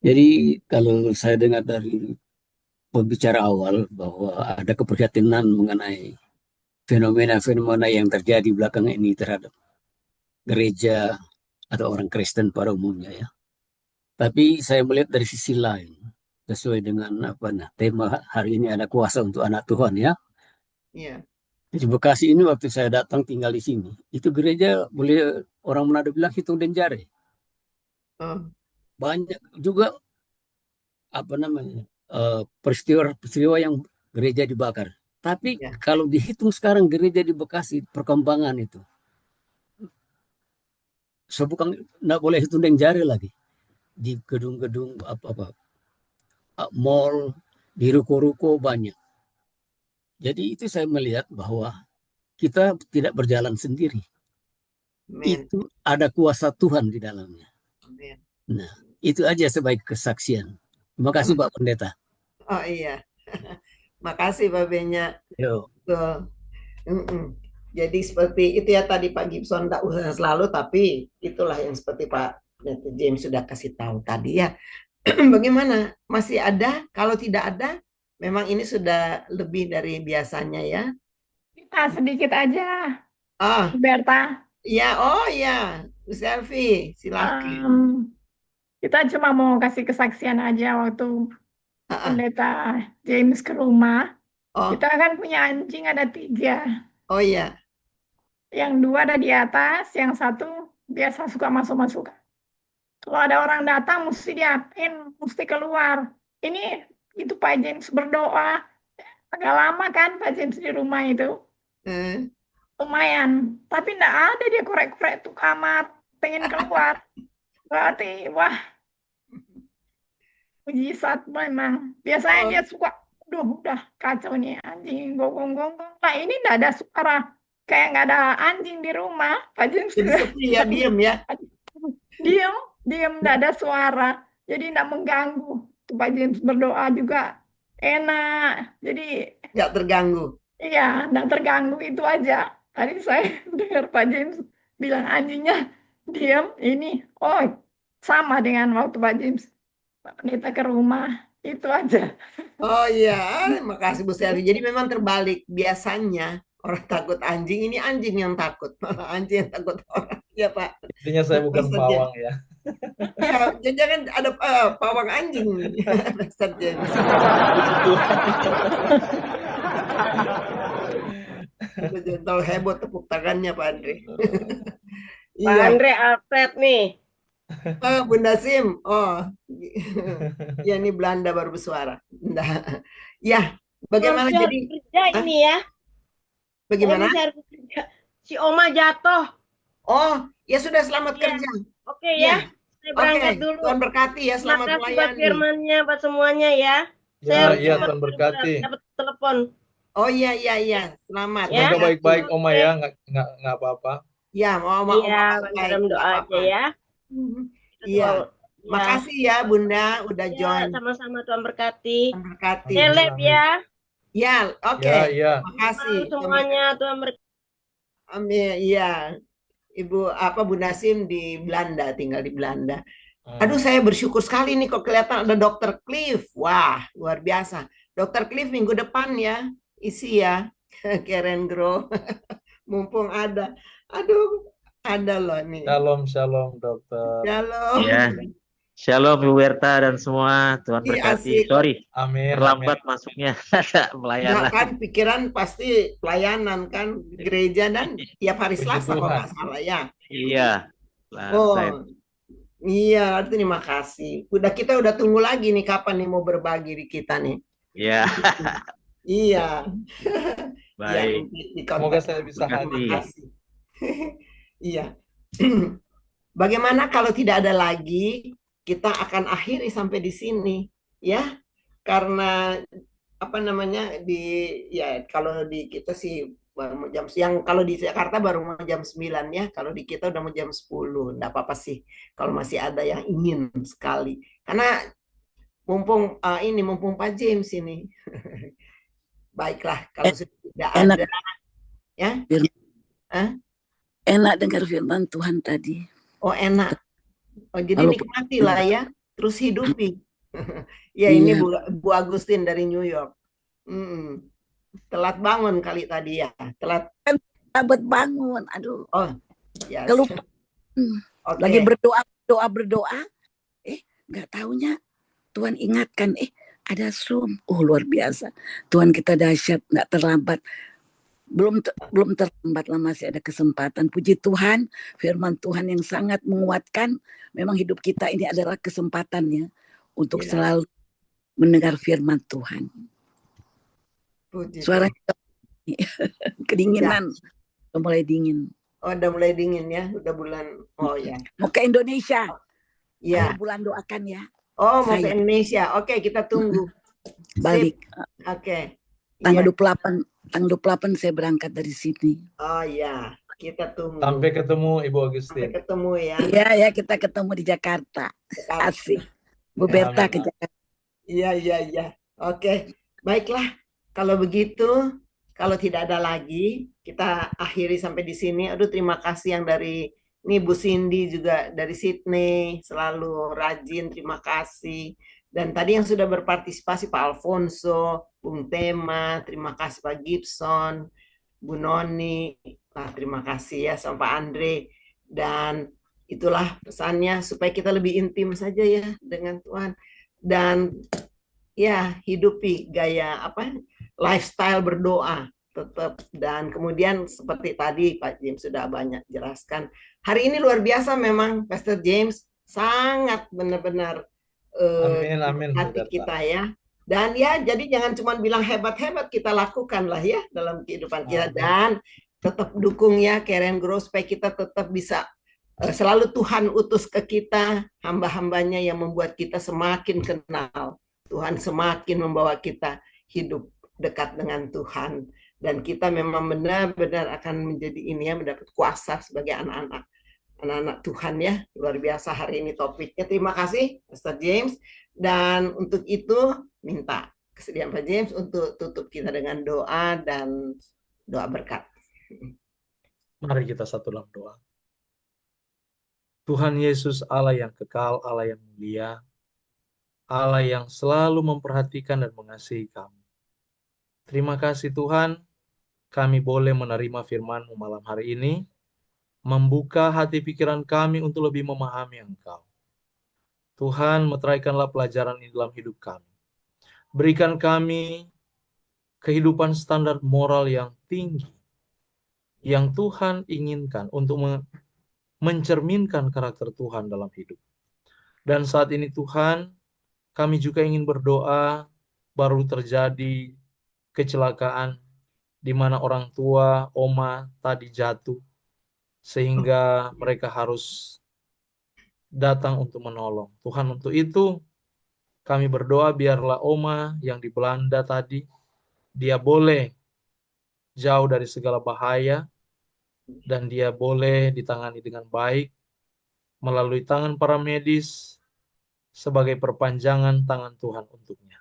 Jadi kalau saya dengar dari pembicara awal bahwa ada keprihatinan mengenai fenomena-fenomena yang terjadi belakangan ini terhadap gereja atau orang Kristen pada umumnya ya. Tapi saya melihat dari sisi lain sesuai dengan tema hari ini, ada kuasa untuk anak Tuhan ya. Iya. Di Bekasi ini waktu saya datang tinggal di sini, itu gereja boleh orang Manado bilang hitung dan jari. Banyak juga peristiwa-peristiwa yang gereja dibakar. Tapi kalau dihitung sekarang gereja di Bekasi perkembangan itu, bukan nggak boleh hitung dan jari lagi. Di gedung-gedung mall, di ruko-ruko banyak. Jadi itu saya melihat bahwa kita tidak berjalan sendiri. Itu ada kuasa Tuhan di dalamnya. Nah, itu aja sebagai kesaksian. Terima kasih Pak Pendeta. Oh iya. Makasih Pak Benya. Jadi seperti itu ya tadi Pak Gibson, tak usah selalu, tapi itulah yang seperti Pak James sudah kasih tahu tadi ya. Bagaimana? Masih ada? Kalau tidak ada, memang ini sudah lebih dari biasanya ya. Kita sedikit aja. Berta. Ya, oh ya, Bu Selvi, silakan. Kita cuma mau kasih kesaksian aja waktu Pendeta James ke rumah. Kita kan punya anjing ada 3. Oh iya. Yang 2 ada di atas, yang 1 biasa suka masuk-masuk. Kalau ada orang datang mesti diapain, mesti keluar. Ini itu Pak James berdoa. Agak lama kan Pak James di rumah itu. Lumayan. Tapi enggak ada dia korek-korek tuh kamar. Pengen keluar. Berarti, wah. Mujizat memang. Biasanya dia suka, udah kacau nih anjing, gonggong-gonggong. Nah ini enggak ada suara. Kayak nggak ada anjing di rumah. Pak James sepi ya, diem ya. Diem, nggak ada suara. Jadi nggak mengganggu. Pak James berdoa juga enak. Jadi nggak terganggu. Iya, nggak terganggu, itu aja. Tadi saya dengar Pak James bilang anjingnya diem. Ini, sama dengan waktu Pak James Pak Pendeta ke rumah. Itu aja. Oh iya, makasih Bu Selvi. Jadi memang terbalik. Biasanya orang takut anjing, ini anjing yang takut. Anjing yang takut orang. Ya Pak. Intinya saya bukan pawang ya. Ya, jangan ada pawang anjing. Ustaz James. Gentle heboh tepuk tangannya Pak Andre. Pak Andre Alfred nih. Bunda Sim. Ya ini Belanda baru bersuara. Ya, bagaimana jadi kerja ini ya? Bagaimana? Si Oma jatuh. Oh, ya sudah, selamat kerja. Oke ya. Saya berangkat dulu. Tuhan berkati ya, selamat melayani. Terima kasih buat firman-Nya buat semuanya ya. Iya, Tuhan berkati. Dapat telepon. Oh iya. Selamat. Semoga baik-baik Oma ya, nggak apa-apa. Ya, mau dalam doa aja ya. Iya. Makasih ya Bunda udah join. Sama-sama, Tuhan berkati. Tuhan berkati. Seleb ya. Ya, oke. Ya. Makasih semuanya, Tuhan berkati. Amin. Iya. Ibu Bu Nasim di Belanda, tinggal di Belanda. Aduh, saya bersyukur sekali nih kok kelihatan ada Dr. Cliff. Wah, luar biasa. Dr. Cliff minggu depan ya, isi ya. Karen Grow. Mumpung ada. Aduh, ada loh nih. Shalom, shalom, dokter. Shalom. Ya, shalom Bu Berta dan semua. Tuhan Ih, berkati. asik. Sorry, Amin, amin. terlambat masuknya. Ada Enggak pelayanan. kan, pikiran pasti pelayanan kan gereja dan tiap hari Puji Selasa kalau Tuhan. nggak salah ya. Iya. Oh, iya, terima kasih. Kita udah tunggu lagi nih kapan nih mau berbagi di kita nih. Iya. Iya. Baik. Semoga saya bisa Terima hadir. kasih. Iya. Bagaimana kalau tidak ada lagi, kita akan akhiri sampai di sini, ya. Karena apa namanya kalau di kita sih baru mau jam siang, kalau di Jakarta baru mau jam 9 ya, kalau di kita udah mau jam 10. Enggak apa-apa sih kalau masih ada yang ingin sekali. Karena mumpung mumpung Pak James ini. Baiklah, kalau sudah tidak enak. ada ya. Enak dengar firman Tuhan tadi. Oh, enak. Oh, jadi Kalau- nikmati lah ya, terus hidupi. Ya, ini Bu Agustin dari New York. Telat bangun kali tadi ya. Telat. Sahabat bangun, aduh. Oh, ya. Kelupa. Oke. Lagi berdoa. Nggak taunya Tuhan ingatkan, ada Zoom. Oh, luar biasa. Tuhan kita dahsyat, nggak terlambat. Belum terlambat lah, masih ada kesempatan. Puji Tuhan, firman Tuhan yang sangat menguatkan. Memang hidup kita ini adalah kesempatannya untuk Ya. selalu mendengar firman Tuhan. Puji Suara Tuhan. kedinginan, udah mulai dingin. Oh, udah mulai dingin ya, udah bulan. Oh ya. Mau ke Indonesia. Ya. Akhir bulan doakan ya. Oh, mau ke Saya. Indonesia. Oke, kita tunggu. Balik. Sip. Oke. Tanggal Iya. 28 saya berangkat dari sini. Oh ya, kita tunggu. Sampai ketemu Ibu Sampai Agustin. ketemu ya. Iya, kita ketemu di Jakarta. Asik. Bu Berta ke Jakarta. Iya. Oke, baiklah. Kalau begitu, kalau tidak ada lagi, kita akhiri sampai di sini. Aduh, terima kasih yang dari ini Bu Cindy juga dari Sydney, selalu rajin. Terima kasih. Dan tadi yang sudah berpartisipasi Pak Alfonso, Bung Tema, terima kasih Pak Gibson, Bu Noni. Terima kasih ya sama Pak Andre. Dan itulah pesannya supaya kita lebih intim saja ya dengan Tuhan. Dan ya, hidupi gaya lifestyle berdoa tetap. Dan kemudian seperti tadi Pak James sudah banyak jelaskan, hari ini luar biasa memang Pastor James, sangat benar-benar Amin, hati Bu Berta. kita ya. Dan ya, jadi jangan cuma bilang hebat-hebat, kita lakukan lah ya dalam kehidupan kita. Amin. Dan tetap dukung ya Karen Grow supaya kita tetap bisa selalu Tuhan utus ke kita hamba-hambanya yang membuat kita semakin kenal Tuhan, semakin membawa kita hidup dekat dengan Tuhan. Dan kita memang benar-benar akan menjadi ini ya, mendapat kuasa sebagai anak-anak Tuhan ya. Luar biasa hari ini topiknya. Terima kasih Pastor James. Dan untuk itu minta kesediaan Pak James untuk tutup kita dengan doa dan doa berkat. Mari kita satu dalam doa. Tuhan Yesus, Allah yang kekal, Allah yang mulia, Allah yang selalu memperhatikan dan mengasihi kami. Terima kasih Tuhan, kami boleh menerima firman-Mu malam hari ini, membuka hati pikiran kami untuk lebih memahami Engkau. Tuhan, meteraikanlah pelajaran ini dalam hidup kami. Berikan kami kehidupan standar moral yang tinggi, yang Tuhan inginkan untuk mencerminkan karakter Tuhan dalam hidup. Dan saat ini Tuhan, kami juga ingin berdoa, baru terjadi kecelakaan di mana orang tua, oma tadi jatuh, sehingga mereka harus datang untuk menolong. Tuhan, untuk itu kami berdoa biarlah oma yang di Belanda tadi, dia boleh jauh dari segala bahaya, dan dia boleh ditangani dengan baik melalui tangan para medis sebagai perpanjangan tangan Tuhan untuknya.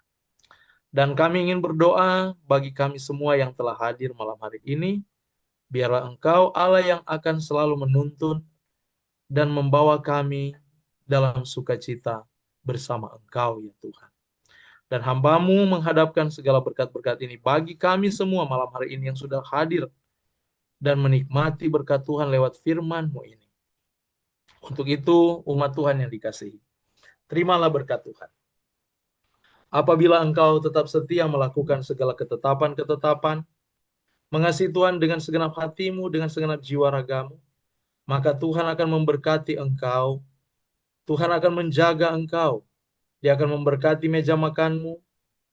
Dan kami ingin berdoa bagi kami semua yang telah hadir malam hari ini, biarlah Engkau Allah yang akan selalu menuntun dan membawa kami dalam sukacita bersama Engkau ya Tuhan. Dan hamba-Mu menghadapkan segala berkat-berkat ini bagi kami semua malam hari ini yang sudah hadir dan menikmati berkat Tuhan lewat firman-Mu ini. Untuk itu, umat Tuhan yang dikasihi, terimalah berkat Tuhan. Apabila engkau tetap setia melakukan segala ketetapan-ketetapan, mengasihi Tuhan dengan segenap hatimu, dengan segenap jiwa ragamu, maka Tuhan akan memberkati engkau. Tuhan akan menjaga engkau. Dia akan memberkati meja makanmu.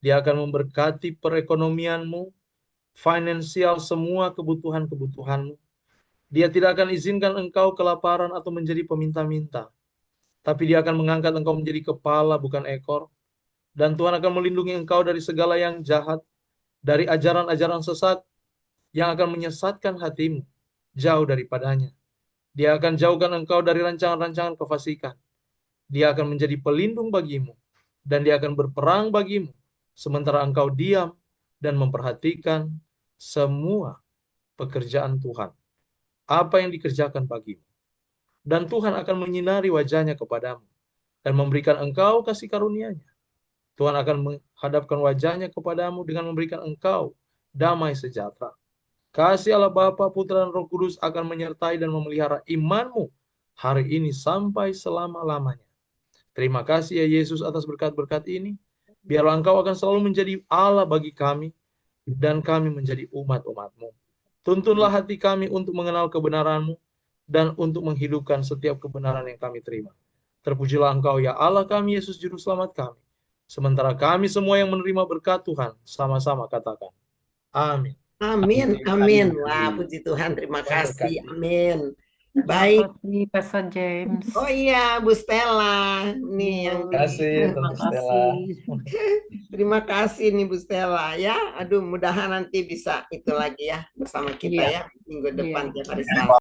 Dia akan memberkati perekonomianmu, finansial, semua kebutuhan-kebutuhanmu. Dia tidak akan izinkan engkau kelaparan atau menjadi peminta-minta. Tapi dia akan mengangkat engkau menjadi kepala, bukan ekor. Dan Tuhan akan melindungi engkau dari segala yang jahat, dari ajaran-ajaran sesat yang akan menyesatkan hatimu, jauh daripadanya. Dia akan jauhkan engkau dari rancangan-rancangan kefasikan. Dia akan menjadi pelindung bagimu, dan dia akan berperang bagimu, sementara engkau diam dan memperhatikan semua pekerjaan Tuhan, apa yang dikerjakan bagimu. Dan Tuhan akan menyinari wajahnya kepadamu, dan memberikan engkau kasih karunia-Nya. Tuhan akan menghadapkan wajahnya kepadamu dengan memberikan engkau damai sejahtera. Kasih Allah Bapa, Putra, dan Roh Kudus akan menyertai dan memelihara imanmu hari ini sampai selama-lamanya. Terima kasih ya Yesus atas berkat-berkat ini. Biarlah engkau akan selalu menjadi Allah bagi kami, dan kami menjadi umat-umat-Mu. Tuntunlah hati kami untuk mengenal kebenaran-Mu, dan untuk menghidupkan setiap kebenaran yang kami terima. Terpujilah engkau ya Allah kami, Yesus Juru Selamat kami. Sementara kami semua yang menerima berkat Tuhan, sama-sama katakan, amin. Amin, amin. Wah, puji Tuhan, terima kasih. Amin. Baik. Terima kasih, Pastor James. Oh iya, Bu Stella. Nih yang Terima kasih, Tante Stella. terima kasih nih Bu Stella ya. Aduh, mudahan nanti bisa itu lagi ya bersama kita ya minggu depan tiap hari Selasa.